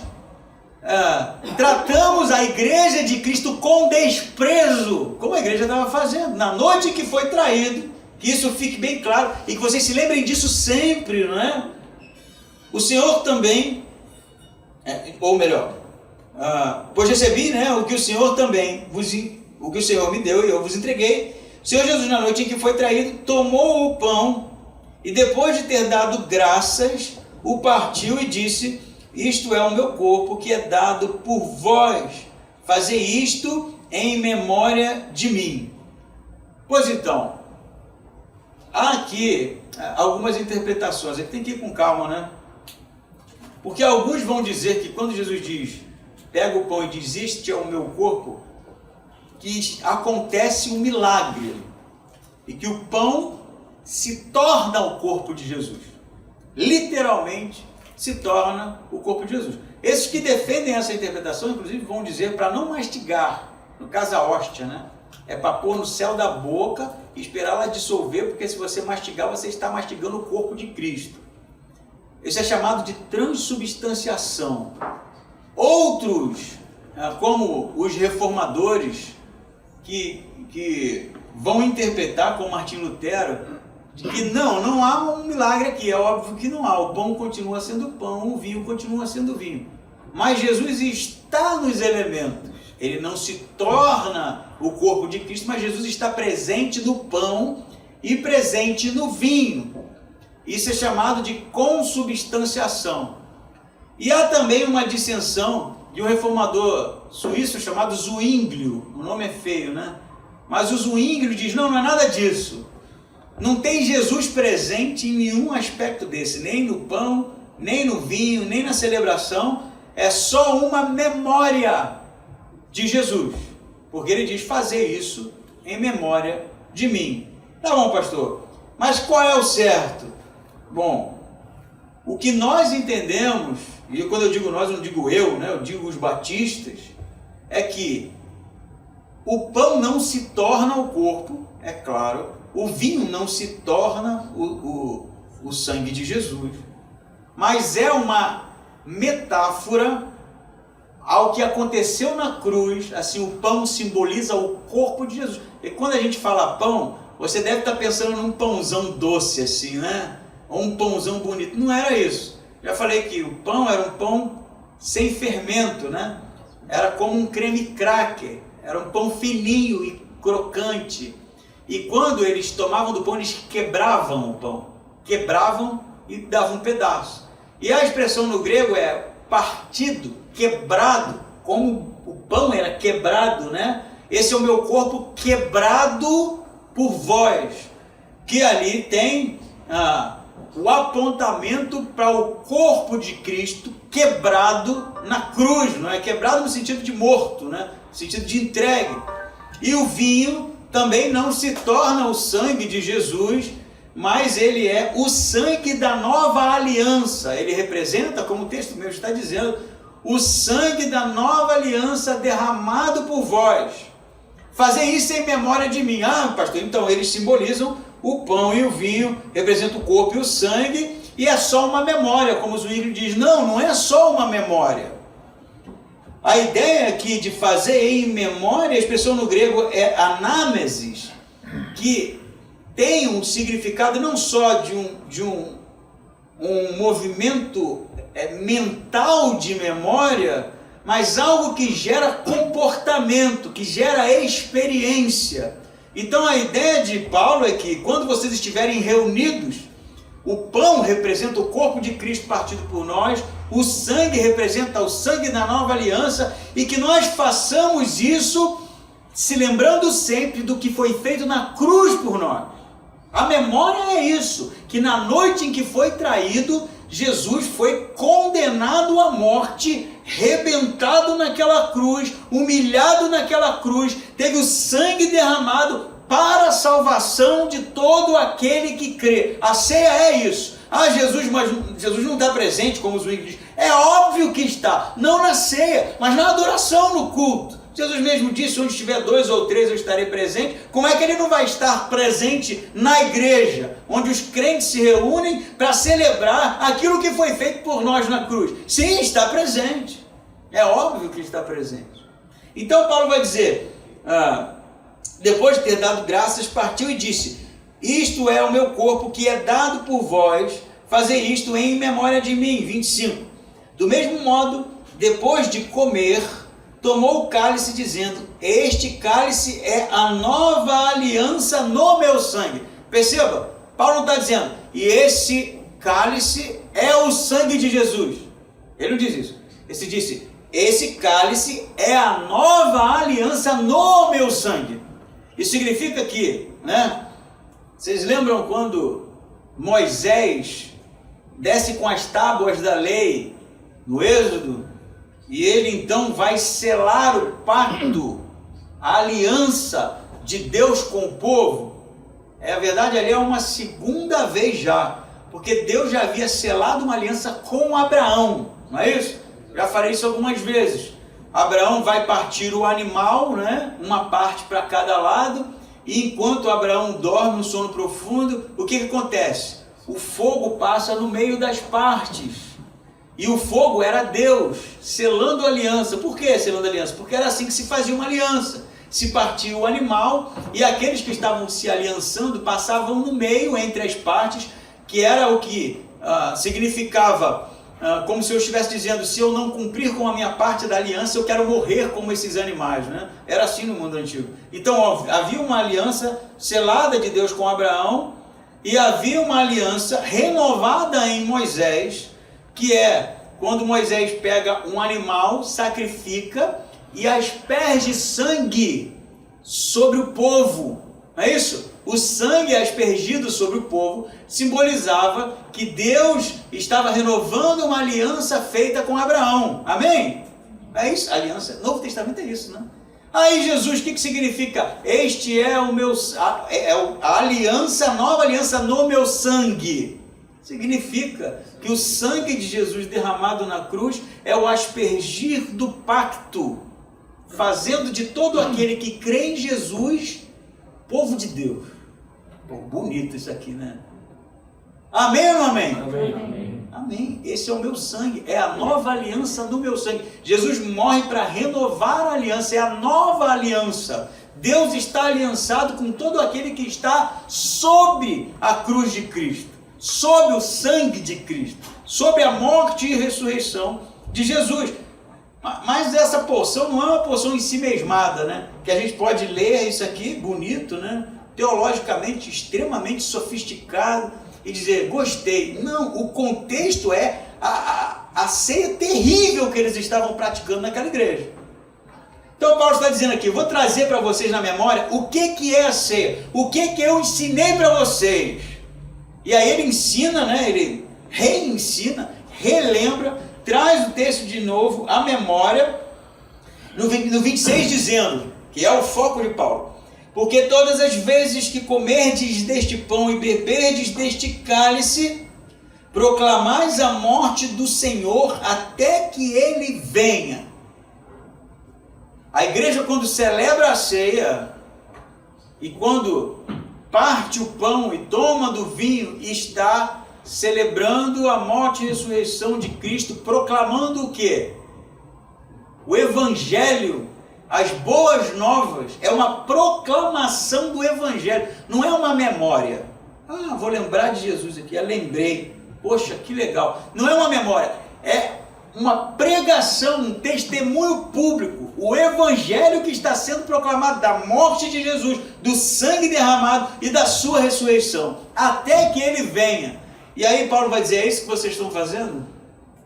tratamos a igreja de Cristo com desprezo, como a igreja estava fazendo, na noite que foi traído, que isso fique bem claro, e que vocês se lembrem disso sempre, não é? O Senhor também, ou melhor, pois recebi, né, o que o Senhor também o que o Senhor me deu e eu vos entreguei. O Senhor Jesus, na noite em que foi traído, tomou o pão e depois de ter dado graças, o partiu e disse, isto é o meu corpo que é dado por vós, fazei isto em memória de mim. Pois então, há aqui algumas interpretações, aqui tem que ir com calma, né? Porque alguns vão dizer que quando Jesus diz, pega o pão e diz, este é o meu corpo, que acontece um milagre e que o pão se torna o corpo de Jesus, literalmente se torna o corpo de Jesus. Esses que defendem essa interpretação, inclusive, vão dizer para não mastigar, no caso a hóstia, né? é para pôr no céu da boca e esperar ela dissolver, porque se você mastigar, você está mastigando o corpo de Cristo. Isso é chamado de transubstanciação. Outros, como os reformadores, que vão interpretar com Martinho Lutero, de que não há um milagre aqui, é óbvio que não há, o pão continua sendo pão, o vinho continua sendo vinho. Mas Jesus está nos elementos, ele não se torna o corpo de Cristo, mas Jesus está presente no pão e presente no vinho. Isso é chamado de consubstanciação. E há também uma dissensão de um reformador suíço chamado Zwinglio, o nome é feio, né? Mas o Zwinglio diz, não é nada disso. Não tem Jesus presente em nenhum aspecto desse, nem no pão, nem no vinho, nem na celebração. É só uma memória de Jesus. Porque ele diz fazer isso em memória de mim. Tá bom, pastor. Mas qual é o certo? Bom, o que nós entendemos, e quando eu digo nós, eu não digo eu, né? Eu digo os batistas, é que o pão não se torna o corpo, é claro, o vinho não se torna o sangue de Jesus, mas é uma metáfora ao que aconteceu na cruz. Assim, o pão simboliza o corpo de Jesus. E quando a gente fala pão, você deve estar pensando num pãozão doce assim, né? Ou um pãozão bonito. Não era isso. Já falei que o pão era um pão sem fermento, né? Era como um creme cracker. Era um pão fininho e crocante. E quando eles tomavam do pão, eles quebravam o pão. Quebravam e davam um pedaço. E a expressão no grego é partido, quebrado. Como o pão era quebrado, né? Esse é o meu corpo quebrado por vós. Que ali tem o apontamento para o corpo de Cristo quebrado na cruz. Não é quebrado no sentido de morto, né? No sentido de entregue. E o vinho também não se torna o sangue de Jesus, mas ele é o sangue da nova aliança. Ele representa, como o texto mesmo está dizendo, o sangue da nova aliança derramado por vós. Fazer isso em memória de mim. Ah, pastor, então eles simbolizam o pão e o vinho, representam o corpo e o sangue, e é só uma memória, como o Zwinglio diz. Não é só uma memória. A ideia aqui de fazer em memória, a expressão no grego é anâmesis, que tem um significado não só de um movimento mental de memória, mas algo que gera comportamento, que gera experiência. Então a ideia de Paulo é que quando vocês estiverem reunidos, o pão representa o corpo de Cristo partido por nós, o sangue representa o sangue da nova aliança, e que nós façamos isso se lembrando sempre do que foi feito na cruz por nós. A memória é isso, que na noite em que foi traído, Jesus foi condenado à morte, rebentado naquela cruz, humilhado naquela cruz, teve o sangue derramado para a salvação de todo aquele que crê. A ceia é isso. Ah, mas Jesus não está presente, como os diz. É óbvio que está, não na ceia, mas na adoração, no culto. Jesus mesmo disse, onde estiver 2 ou 3 eu estarei presente. Como é que ele não vai estar presente na igreja, onde os crentes se reúnem para celebrar aquilo que foi feito por nós na cruz? Sim, está presente. É óbvio que está presente. Então Paulo vai dizer, depois de ter dado graças, partiu e disse, isto é o meu corpo que é dado por vós, fazer isto em memória de mim. 25. Do mesmo modo, depois de comer, tomou o cálice dizendo, este cálice é a nova aliança no meu sangue. Perceba, Paulo não está dizendo, e esse cálice é o sangue de Jesus. Ele não diz isso. Ele disse, esse cálice é a nova aliança no meu sangue. Isso significa que, né? Vocês lembram quando Moisés desce com as tábuas da lei no Êxodo? E ele então vai selar o pacto, a aliança de Deus com o povo. A verdade, ali é uma segunda vez já, porque Deus já havia selado uma aliança com Abraão, não é isso? Já falei isso algumas vezes. Abraão vai partir o animal, né? Uma parte para cada lado, e enquanto Abraão dorme um sono profundo, o que acontece? O fogo passa no meio das partes. E o fogo era Deus, selando a aliança. Por que selando a aliança? Porque era assim que se fazia uma aliança. Se partia o animal e aqueles que estavam se aliançando passavam no meio entre as partes, que era o que significava, como se eu estivesse dizendo, se eu não cumprir com a minha parte da aliança, eu quero morrer como esses animais, né? Era assim no mundo antigo. Então havia uma aliança selada de Deus com Abraão e havia uma aliança renovada em Moisés, que é quando Moisés pega um animal, sacrifica e asperge sangue sobre o povo, não é isso? O sangue aspergido sobre o povo simbolizava que Deus estava renovando uma aliança feita com Abraão, amém? É isso, aliança, Novo Testamento é isso, né? Aí Jesus, o que significa? Este é o meu, a aliança, a nova aliança no meu sangue. Significa que o sangue de Jesus derramado na cruz é o aspergir do pacto, fazendo de todo aquele que crê em Jesus, povo de Deus. Pô, bonito isso aqui, né? Amém ou não amém? Amém. Amém. Amém. Esse é o meu sangue, é a nova aliança no meu sangue. Jesus morre para renovar a aliança, é a nova aliança. Deus está aliançado com todo aquele que está sob a cruz de Cristo, sob o sangue de Cristo, sob a morte e ressurreição de Jesus. Mas essa porção não é uma porção em si mesmada, né? Que a gente pode ler isso aqui, bonito, né? Teologicamente extremamente sofisticado, e dizer, gostei. Não, o contexto é a ceia terrível que eles estavam praticando naquela igreja. Então Paulo está dizendo aqui, vou trazer para vocês na memória o que é a ceia, o que eu ensinei para vocês. E aí ele ensina, né? Ele reensina, relembra, traz o texto de novo à memória, no 26 dizendo, que é o foco de Paulo: porque todas as vezes que comerdes deste pão e beberdes deste cálice, proclamais a morte do Senhor até que ele venha. A igreja, quando celebra a ceia e quando parte o pão e toma do vinho, está celebrando a morte e ressurreição de Cristo, proclamando o quê? O Evangelho, as boas novas, é uma proclamação do Evangelho, não é uma memória. Ah, vou lembrar de Jesus aqui, eu lembrei, poxa, que legal. Não é uma memória, é uma pregação, um testemunho público, o Evangelho que está sendo proclamado da morte de Jesus, do sangue derramado e da sua ressurreição, até que ele venha. E aí Paulo vai dizer, é isso que vocês estão fazendo?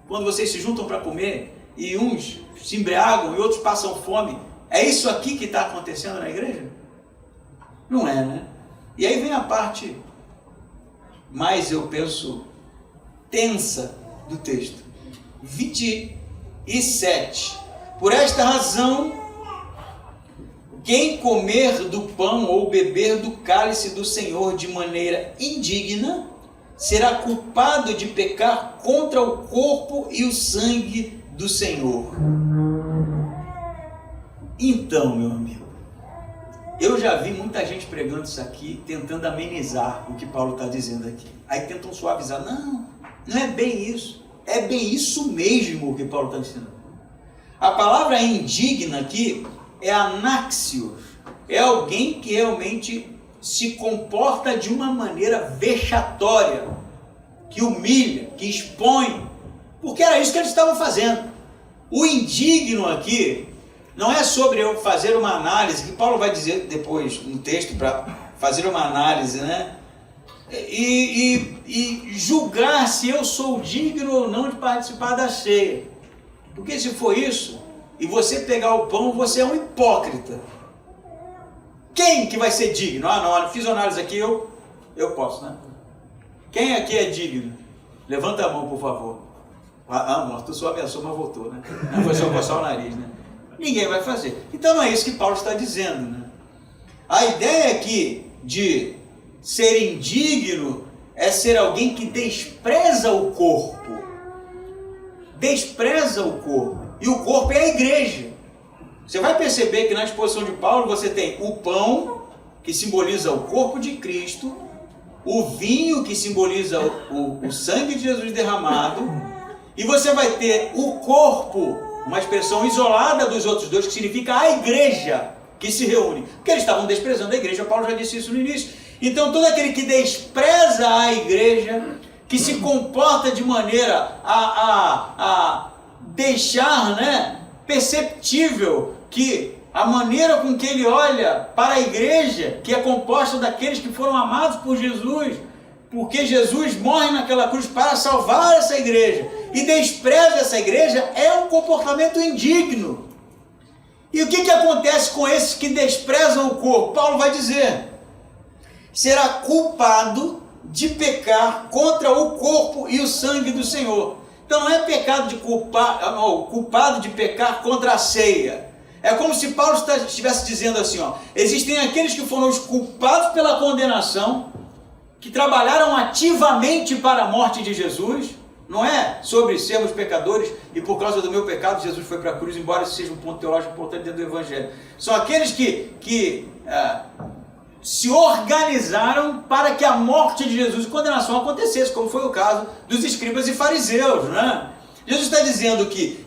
Quando vocês se juntam para comer, e uns se embriagam e outros passam fome, é isso aqui que está acontecendo na igreja? Não é, né? E aí vem a parte mais, eu penso, tensa do texto. 27. Por esta razão, quem comer do pão ou beber do cálice do Senhor de maneira indigna, será culpado de pecar contra o corpo e o sangue do Senhor. Então, meu amigo, eu já vi muita gente pregando isso aqui, tentando amenizar o que Paulo está dizendo aqui. Aí tentam suavizar. Não, não é bem isso. É bem isso mesmo que Paulo está dizendo. A palavra indigna aqui é anáxios. É alguém que realmente se comporta de uma maneira vexatória, que humilha, que expõe. Porque era isso que eles estavam fazendo. O indigno aqui não é sobre eu fazer uma análise, que Paulo vai dizer depois no texto, para fazer uma análise, né? E julgar se eu sou digno ou não de participar da ceia. Porque se for isso, e você pegar o pão, você é um hipócrita. Quem que vai ser digno? Ah, não, fiz análise aqui, eu posso, né? Quem aqui é digno? Levanta a mão, por favor. Ah, tu só ameaçou, mas voltou, né? Não foi só coçar o nariz, né? Ninguém vai fazer. Então não é isso que Paulo está dizendo, né? A ideia aqui de ser indigno é ser alguém que despreza o corpo. Despreza o corpo. E o corpo é a igreja. Você vai perceber que na exposição de Paulo você tem o pão, que simboliza o corpo de Cristo, o vinho, que simboliza o sangue de Jesus derramado, e você vai ter o corpo, uma expressão isolada dos outros dois, que significa a igreja que se reúne. Porque eles estavam desprezando a igreja, Paulo já disse isso no início. Então todo aquele que despreza a igreja, que se comporta de maneira a deixar, né, perceptível que a maneira com que ele olha para a igreja, que é composta daqueles que foram amados por Jesus, porque Jesus morre naquela cruz para salvar essa igreja, e despreza essa igreja, é um comportamento indigno. E o que acontece com esses que desprezam o corpo? Paulo vai dizer: será culpado de pecar contra o corpo e o sangue do Senhor. Então não é pecado de culpado de pecar contra a ceia. É como se Paulo estivesse dizendo assim, ó, existem aqueles que foram os culpados pela condenação, que trabalharam ativamente para a morte de Jesus, não é sobre sermos pecadores e por causa do meu pecado Jesus foi para a cruz, embora isso seja um ponto teológico importante dentro do Evangelho. São aqueles que se organizaram para que a morte de Jesus e condenação acontecesse, como foi o caso dos escribas e fariseus, né? Jesus está dizendo que,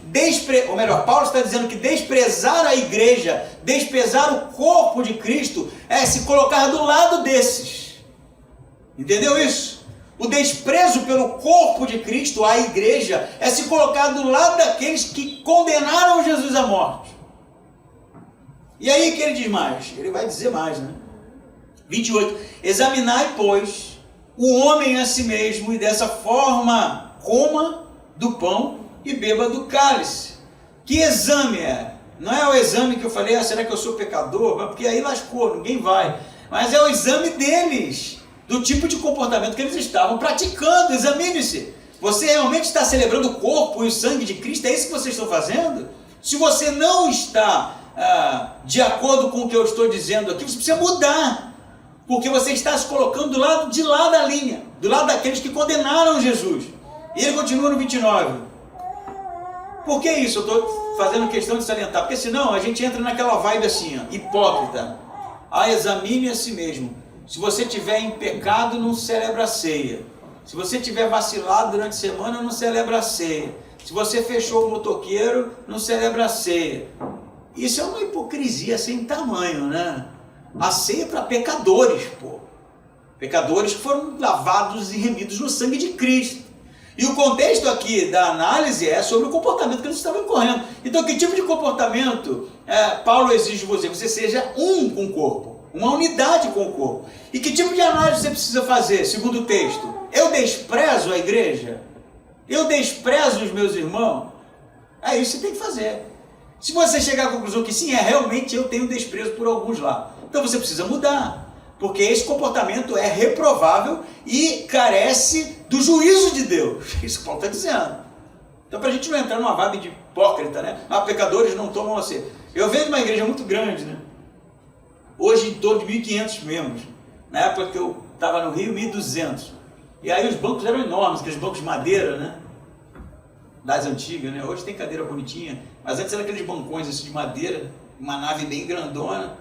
Paulo está dizendo que desprezar a igreja, desprezar o corpo de Cristo, é se colocar do lado desses. Entendeu isso? O desprezo pelo corpo de Cristo, a igreja, é se colocar do lado daqueles que condenaram Jesus à morte. E aí que ele diz mais? Ele vai dizer mais, né? 28. Examinai, pois, o homem a si mesmo, e dessa forma coma do pão e beba do cálice. Que exame é? Não é o exame que eu falei, será que eu sou pecador? Porque aí lascou, ninguém vai. Mas é o exame deles, do tipo de comportamento que eles estavam praticando. Examine-se. Você realmente está celebrando o corpo e o sangue de Cristo? É isso que vocês estão fazendo? Se você não está de acordo com o que eu estou dizendo aqui, você precisa mudar. Porque você está se colocando do lado de lá da linha, do lado daqueles que condenaram Jesus. E ele continua no 29. Por que isso? Eu estou fazendo questão de salientar, porque senão a gente entra naquela vibe assim, ó, hipócrita. Examine a si mesmo. Se você estiver em pecado, não celebra a ceia. Se você estiver vacilado durante a semana, não celebra a ceia. Se você fechou o motoqueiro, não celebra a ceia. Isso é uma hipocrisia sem tamanho, né? A ceia é para pecadores, pô. Pecadores que foram lavados e remidos no sangue de Cristo. E o contexto aqui da análise é sobre o comportamento que eles estavam incorrendo. Então, que tipo de comportamento Paulo exige de você? Você seja um com o corpo, uma unidade com o corpo. E que tipo de análise você precisa fazer, segundo o texto? Eu desprezo a igreja? Eu desprezo os meus irmãos? É isso que você tem que fazer. Se você chegar à conclusão que sim, realmente eu tenho desprezo por alguns lá, então você precisa mudar. Porque esse comportamento é reprovável e carece do juízo de Deus. Isso que Paulo está dizendo. Então, para a gente não entrar numa vibe de hipócrita, né? Pecadores não tomam a ceia. Eu venho de uma igreja muito grande, né? Hoje em torno de 1.500 membros. Na época que eu estava no Rio, 1.200. E aí os bancos eram enormes, aqueles bancos de madeira, né? Das antigas, né? Hoje tem cadeira bonitinha, mas antes eram aqueles bancões assim, de madeira, uma nave bem grandona.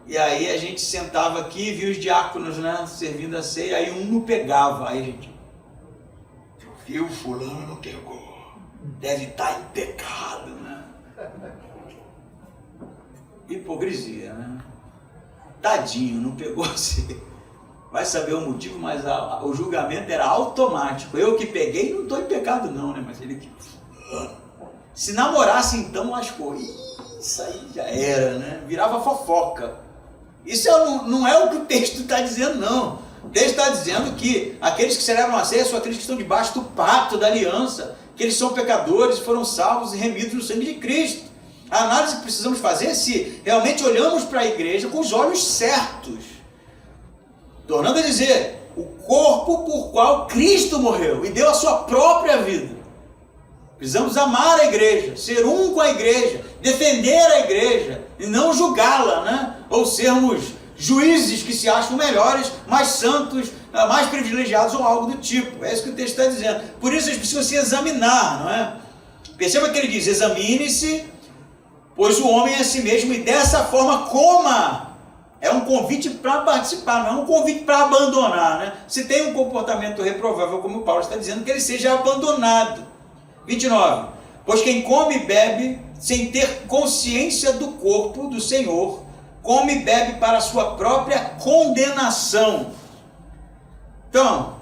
E aí a gente sentava aqui e via os diáconos, né, servindo a ceia, aí um não pegava. Aí a gente, viu, fulano não pegou, deve estar em pecado, né? Hipocrisia, né? Tadinho, não pegou a ceia. Vai saber o motivo, mas o julgamento era automático. Eu que peguei não estou em pecado não, né? Mas ele que... Se namorasse então, lascou. Isso aí já era, né? Virava fofoca. Isso não é o que o texto está dizendo, não. O texto está dizendo que aqueles que celebram a ceia são aqueles que estão debaixo do pacto, da aliança, que eles são pecadores, foram salvos e remidos no sangue de Cristo. A análise que precisamos fazer é se realmente olhamos para a igreja com os olhos certos. Tornando a dizer, o corpo por qual Cristo morreu e deu a sua própria vida. Precisamos amar a igreja, ser um com a igreja, defender a igreja e não julgá-la, né? Ou sermos juízes que se acham melhores, mais santos, mais privilegiados ou algo do tipo. É isso que o texto está dizendo. Por isso eles precisam se examinar, não é? Perceba que ele diz, examine-se, pois o homem é a si mesmo, e dessa forma coma. É um convite para participar, não é um convite para abandonar, né? Se tem um comportamento reprovável, como Paulo está dizendo, que ele seja abandonado. 29. Pois quem come e bebe sem ter consciência do corpo do Senhor, come e bebe para a sua própria condenação. Então,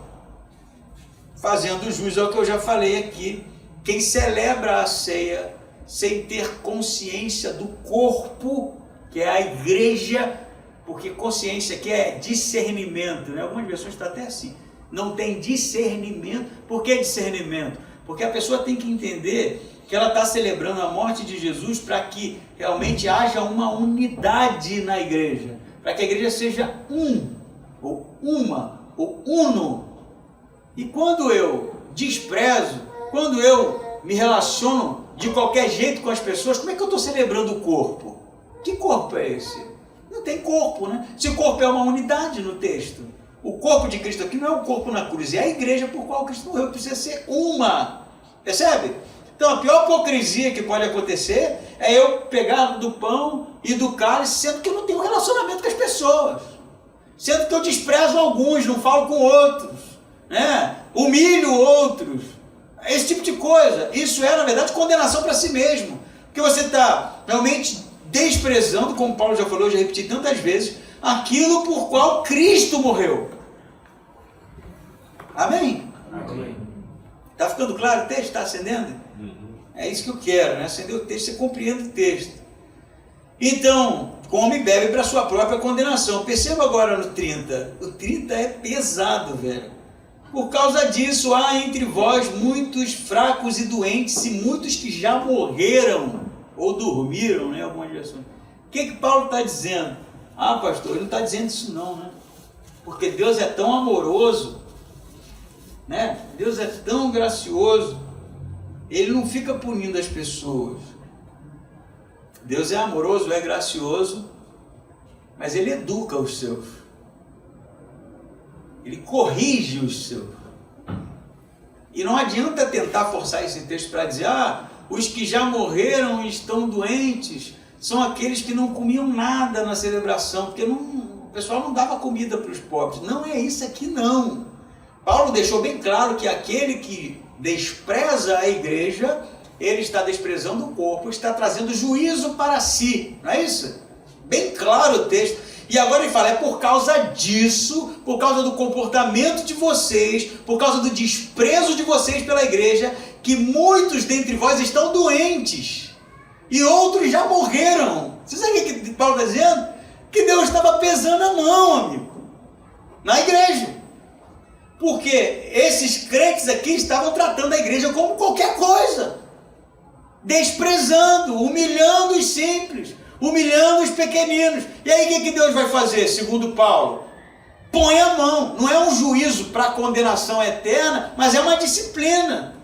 fazendo jus ao que eu já falei aqui, quem celebra a ceia sem ter consciência do corpo, que é a igreja, porque consciência aqui é discernimento, né? Algumas versões estão até assim, não tem discernimento. Por que discernimento? Porque a pessoa tem que entender que ela está celebrando a morte de Jesus para que realmente haja uma unidade na igreja, para que a igreja seja ou uma, ou uno. E quando eu desprezo, quando eu me relaciono de qualquer jeito com as pessoas, como é que eu estou celebrando o corpo? Que corpo é esse? Não tem corpo, né? Se o corpo é uma unidade no texto, o corpo de Cristo aqui não é o corpo na cruz, é a igreja por qual Cristo morreu, precisa ser uma. Percebe? Então a pior hipocrisia que pode acontecer é eu pegar do pão e do cálice, sendo que eu não tenho relacionamento com as pessoas, sendo que eu desprezo alguns, não falo com outros, né? Humilho outros, esse tipo de coisa. Isso é, na verdade, condenação para si mesmo, porque você está realmente desprezando, como Paulo já falou, eu já repeti tantas vezes, aquilo por qual Cristo morreu. Amém? Amém. Está ficando claro o texto? Está acendendo? É isso que eu quero, né? Acender o texto, você compreende o texto. Então, come e bebe para sua própria condenação. Perceba agora no 30. O 30 é pesado, velho. Por causa disso, há entre vós muitos fracos e doentes, e muitos que já morreram, ou dormiram, né? Algumas versões. O que Paulo está dizendo? Ah, pastor, ele não está dizendo isso não, né? Porque Deus é tão amoroso, né? Deus é tão gracioso, ele não fica punindo as pessoas. Deus é amoroso, é gracioso, mas ele educa os seus, ele corrige os seus. E não adianta tentar forçar esse texto para dizer, os que já morreram e estão doentes são aqueles que não comiam nada na celebração, porque o pessoal não dava comida para os pobres. Não é isso aqui não. Paulo deixou bem claro que aquele que despreza a igreja, ele está desprezando o corpo, está trazendo juízo para si, não é isso? Bem claro o texto. E agora ele fala, é por causa disso, por causa do comportamento de vocês, por causa do desprezo de vocês pela igreja, que muitos dentre vós estão doentes, e outros já morreram. Você sabe o que Paulo está dizendo? Que Deus estava pesando a mão, amigo, na igreja. Porque esses crentes aqui estavam tratando a igreja como qualquer coisa, desprezando, humilhando os simples, humilhando os pequeninos. E aí o que Deus vai fazer, segundo Paulo? Põe a mão. Não é um juízo para condenação eterna, mas é uma disciplina.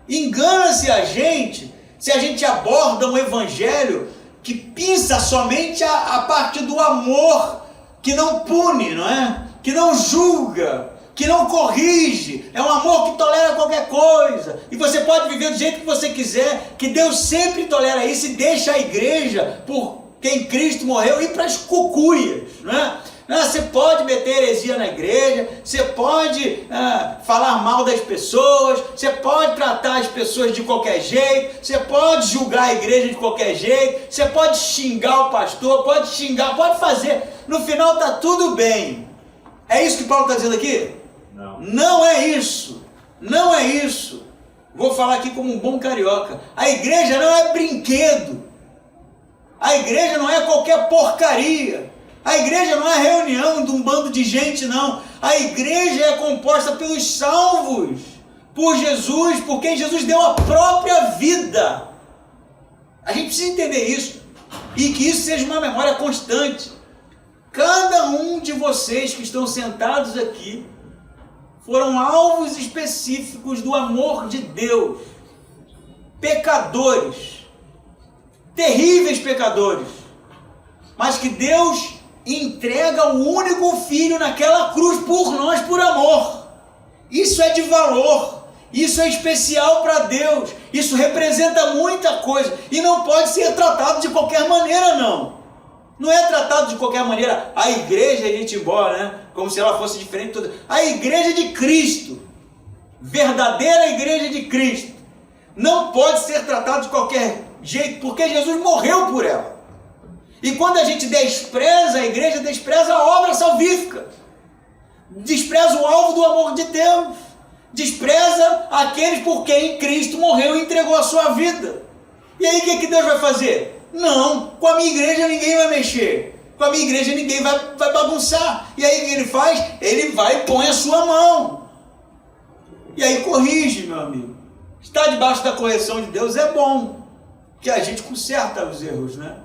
Engana-se a gente se a gente aborda um evangelho que pensa somente a parte do amor, que não pune, não é? Que não julga, que não corrige, é um amor que tolera qualquer coisa, e você pode viver do jeito que você quiser, que Deus sempre tolera isso e deixa a igreja, por quem Cristo morreu, ir para as cucuias, não é? Você pode meter heresia na igreja, você pode falar mal das pessoas, você pode tratar as pessoas de qualquer jeito, você pode julgar a igreja de qualquer jeito, você pode xingar o pastor, pode fazer, no final está tudo bem. É isso que Paulo está dizendo aqui? Não. Não é isso, não é isso. Vou falar aqui como um bom carioca, a igreja não é brinquedo, a igreja não é qualquer porcaria. A igreja não é reunião de um bando de gente, não. A igreja é composta pelos salvos, por Jesus, por quem Jesus deu a própria vida. A gente precisa entender isso, e que isso seja uma memória constante. Cada um de vocês que estão sentados aqui foram alvos específicos do amor de Deus. Pecadores, terríveis pecadores, mas que Deus entrega o único filho naquela cruz por nós, por amor. Isso é de valor, Isso é especial para Deus, isso representa muita coisa e não pode ser tratado de qualquer maneira, não. Não é tratado de qualquer maneira a igreja, a gente embora, né? Como se ela fosse diferente de toda. A igreja de Cristo, verdadeira igreja de Cristo, não pode ser tratada de qualquer jeito, porque Jesus morreu por ela. E quando a gente despreza a igreja, despreza a obra salvífica, despreza o alvo do amor de Deus, despreza aqueles por quem Cristo morreu e entregou a sua vida. E aí o que Deus vai fazer? Não, com a minha igreja ninguém vai mexer, com a minha igreja ninguém vai bagunçar. E aí o que ele faz? Ele vai e põe a sua mão. E aí corrige, meu amigo. Estar debaixo da correção de Deus é bom, que a gente conserta os erros, né?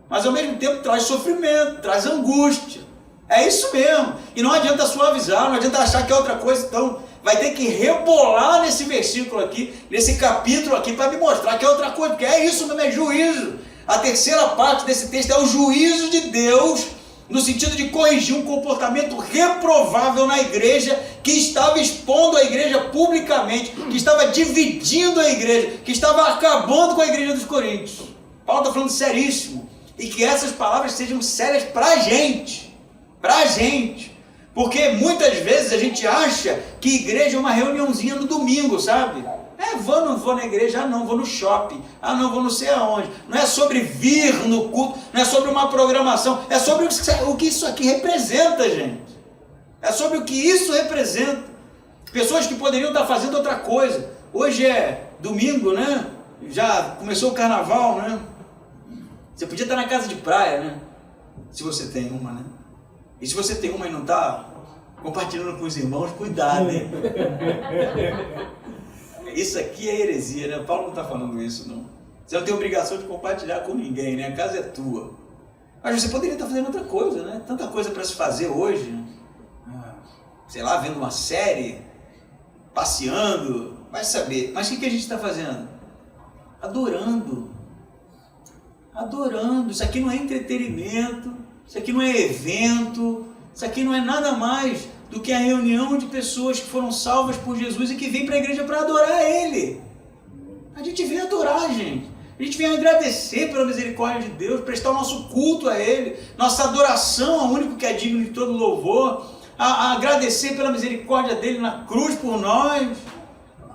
Mas ao mesmo tempo traz sofrimento, traz angústia. É isso mesmo. E não adianta suavizar, não adianta achar que é outra coisa. Então vai ter que rebolar nesse versículo aqui, nesse capítulo aqui, para me mostrar que é outra coisa, porque é isso mesmo, é juízo. A terceira parte desse texto é o juízo de Deus, no sentido de corrigir um comportamento reprovável na igreja, que estava expondo a igreja publicamente, que estava dividindo a igreja, que estava acabando com a igreja dos Coríntios. Paulo está falando seríssimo, e que essas palavras sejam sérias para a gente, porque muitas vezes a gente acha que igreja é uma reuniãozinha no domingo, sabe? Não vou na igreja, não, vou no shopping, não, vou não sei aonde. Não é sobre vir no culto, não é sobre uma programação, é sobre o que isso aqui representa, gente. É sobre o que isso representa. Pessoas que poderiam estar fazendo outra coisa. Hoje é domingo, né? Já começou o carnaval, né? Você podia estar na casa de praia, né? Se você tem uma, né? E se você tem uma e não está compartilhando com os irmãos, cuidado, hein? Isso aqui é heresia, né? Paulo não está falando isso, não. Você não tem obrigação de compartilhar com ninguém, né? A casa é tua. Mas você poderia estar fazendo outra coisa, né? Tanta coisa para se fazer hoje. Sei lá, vendo uma série, passeando, vai saber. Mas o que a gente está fazendo? Adorando. Isso aqui não é entretenimento, isso aqui não é evento, isso aqui não é nada mais do que a reunião de pessoas que foram salvas por Jesus e que vêm para a igreja para adorar Ele. A gente vem adorar, gente. A gente vem agradecer pela misericórdia de Deus, prestar o nosso culto a Ele, nossa adoração ao único que é digno de todo louvor, a agradecer pela misericórdia dEle na cruz por nós,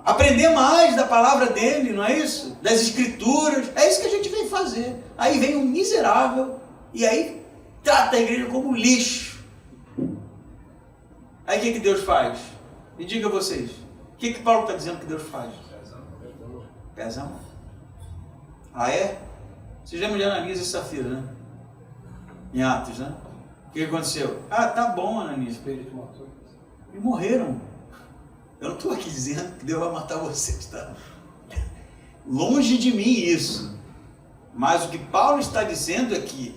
aprender mais da palavra dEle, não é isso? Das Escrituras, é isso que a gente vem fazer. Aí vem um miserável e aí trata a igreja como lixo. Aí o que Deus faz? Me diga vocês, o que Paulo está dizendo que Deus faz? Pesa a mão. É? Vocês lembram de Ananias e Safira, né? Em Atos, né? O que aconteceu? Tá bom, Ananias. E morreram. Eu não estou aqui dizendo que Deus vai matar vocês, tá? Longe de mim isso. Mas o que Paulo está dizendo é que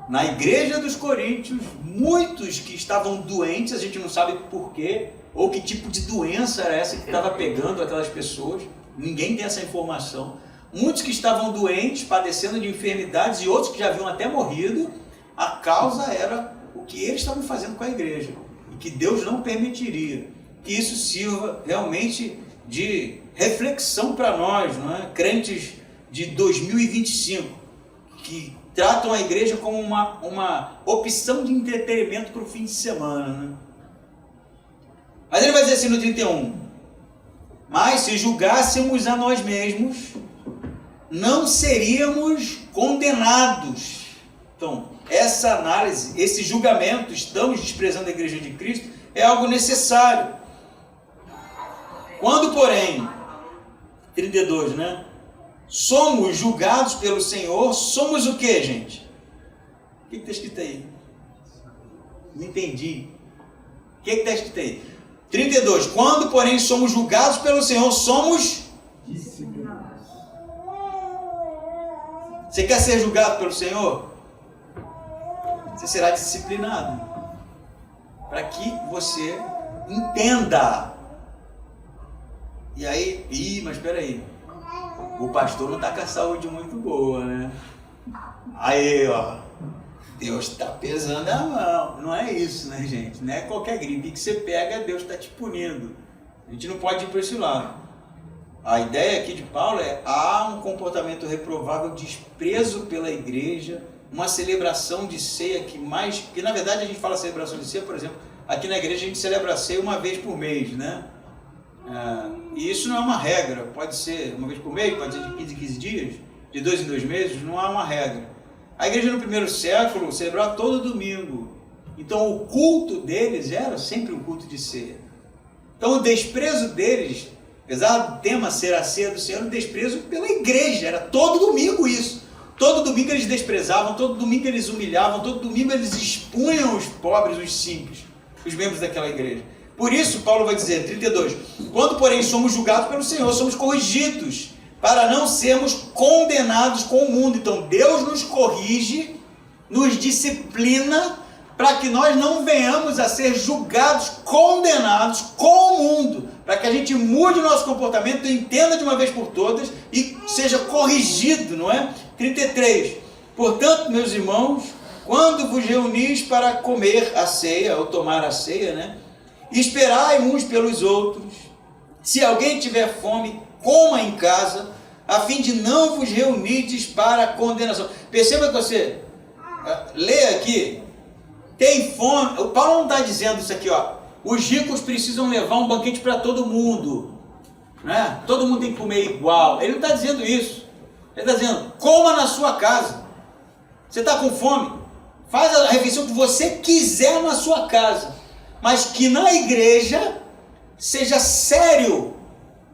na igreja dos Coríntios, muitos que estavam doentes, a gente não sabe por quê, ou que tipo de doença era essa que estava pegando aquelas pessoas, ninguém tem essa informação. Muitos que estavam doentes, padecendo de enfermidades, e outros que já haviam até morrido, a causa era o que eles estavam fazendo com a igreja, e que Deus não permitiria que isso sirva realmente de reflexão para nós, não é? Crentes de 2025, que tratam a igreja como uma opção de entretenimento para o fim de semana, né? Mas ele vai dizer assim no 31, mas se julgássemos a nós mesmos, não seríamos condenados. Então, essa análise, esse julgamento, estamos desprezando a igreja de Cristo, é algo necessário. Quando, porém, 32, né? Somos julgados pelo Senhor, somos o que, gente? O que está escrito aí? Não entendi. O que está escrito aí? 32. Quando, porém, somos julgados pelo Senhor, somos disciplinados. Você quer ser julgado pelo Senhor? Você será disciplinado. Para que você entenda. E aí, mas espera aí. O pastor não está com a saúde muito boa, né? Aí, ó, Deus está pesando a mão. Não é isso, né, gente? Não é qualquer gripe que você pega, Deus está te punindo. A gente não pode ir para esse lado. A ideia aqui de Paulo é: há um comportamento reprovável, desprezo pela igreja, uma celebração de ceia que na verdade a gente fala celebração de ceia, por exemplo, aqui na igreja a gente celebra a ceia uma vez por mês, né? E isso não é uma regra, pode ser uma vez por mês, pode ser de 15 em 15 dias, de 2 em 2 meses, não há uma regra. A igreja no primeiro século celebrava todo domingo, então o culto deles era sempre um culto de ceia. Então o desprezo deles, apesar do tema ser a ceia do Senhor, o desprezo pela igreja, era todo domingo isso. Todo domingo eles desprezavam, todo domingo eles humilhavam, todo domingo eles expunham os pobres, os simples, os membros daquela igreja. Por isso, Paulo vai dizer, 32, quando porém somos julgados pelo Senhor, somos corrigidos, para não sermos condenados com o mundo. Então Deus nos corrige, nos disciplina, para que nós não venhamos a ser julgados, condenados com o mundo, para que a gente mude o nosso comportamento, entenda de uma vez por todas e seja corrigido, não é? 33, portanto, meus irmãos, quando vos reunis para comer a ceia, ou tomar a ceia, né? Esperai uns pelos outros. Se alguém tiver fome, coma em casa, a fim de não vos reunides para a condenação. Perceba que você lê aqui, tem fome. O Paulo não está dizendo isso aqui, ó. Os ricos precisam levar um banquete para todo mundo, né? Todo mundo tem que comer igual. Ele não está dizendo isso. Ele está dizendo: coma na sua casa. Você está com fome? Faz a refeição que você quiser na sua casa, mas que na igreja seja sério,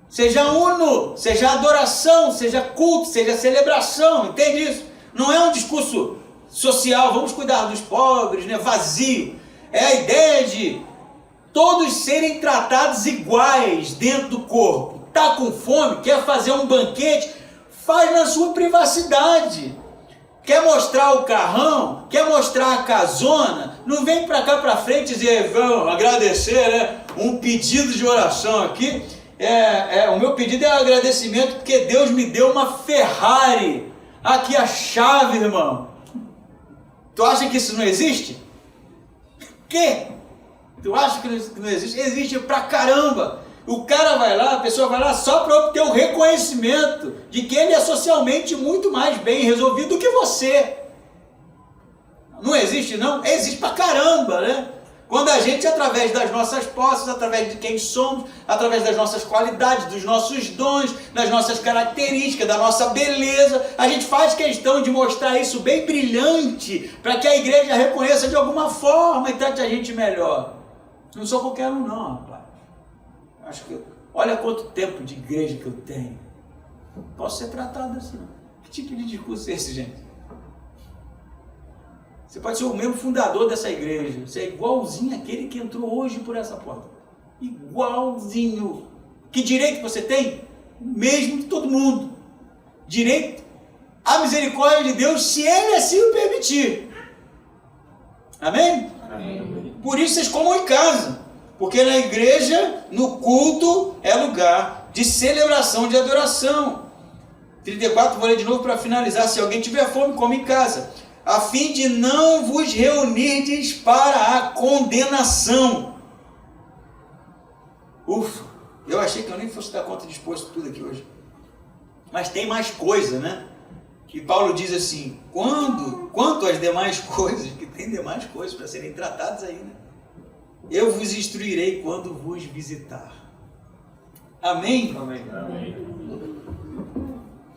seja uno, seja adoração, seja culto, seja celebração, entende isso? Não é um discurso social, vamos cuidar dos pobres, né? Vazio. É a ideia de todos serem tratados iguais dentro do corpo. Está com fome, quer fazer um banquete, faz na sua privacidade. Quer mostrar o carrão, quer mostrar a casona, não vem para cá para frente e dizer, vamos agradecer, né? Um pedido de oração aqui. O meu pedido é um agradecimento porque Deus me deu uma Ferrari. Aqui a chave, irmão. Tu acha que isso não existe? Que? Tu acha que não existe? Existe pra caramba. O cara vai lá, a pessoa vai lá só para obter o reconhecimento de que ele é socialmente muito mais bem resolvido do que você. Não existe não? Existe pra caramba, né? Quando a gente, através das nossas posses, através de quem somos, através das nossas qualidades, dos nossos dons, das nossas características, da nossa beleza, a gente faz questão de mostrar isso bem brilhante, para que a igreja reconheça de alguma forma e trate a gente melhor. Não sou qualquer um não, rapaz. Acho que, olha quanto tempo de igreja que eu tenho. Posso ser tratado assim. Que tipo de discurso é esse, gente? Você pode ser o membro fundador dessa igreja. Você é igualzinho àquele que entrou hoje por essa porta. Igualzinho. Que direito você tem? O mesmo de todo mundo. Direito à misericórdia de Deus, se Ele assim o permitir. Amém? Amém. Por isso vocês comam em casa. Porque na igreja, no culto, é lugar de celebração, de adoração. 34, vou ler de novo para finalizar. Se alguém tiver fome, come em casa, a fim de não vos reunirdes para a condenação. Ufa, eu achei que eu nem fosse dar conta de expor isso tudo aqui hoje. Mas tem mais coisa, né? Que Paulo diz assim, quanto às demais coisas, que tem demais coisas para serem tratadas ainda, eu vos instruirei quando vos visitar. Amém? Amém. Amém.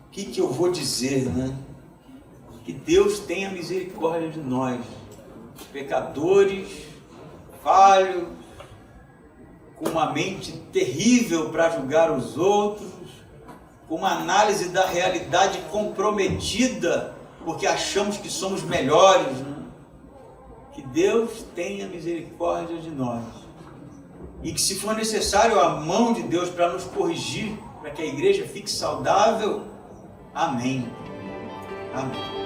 O que eu vou dizer, né? Que Deus tenha misericórdia de nós, pecadores, falhos, com uma mente terrível para julgar os outros, com uma análise da realidade comprometida, porque achamos que somos melhores, né? Que Deus tenha misericórdia de nós. E que, se for necessário, a mão de Deus para nos corrigir, para que a igreja fique saudável. Amém. Amém.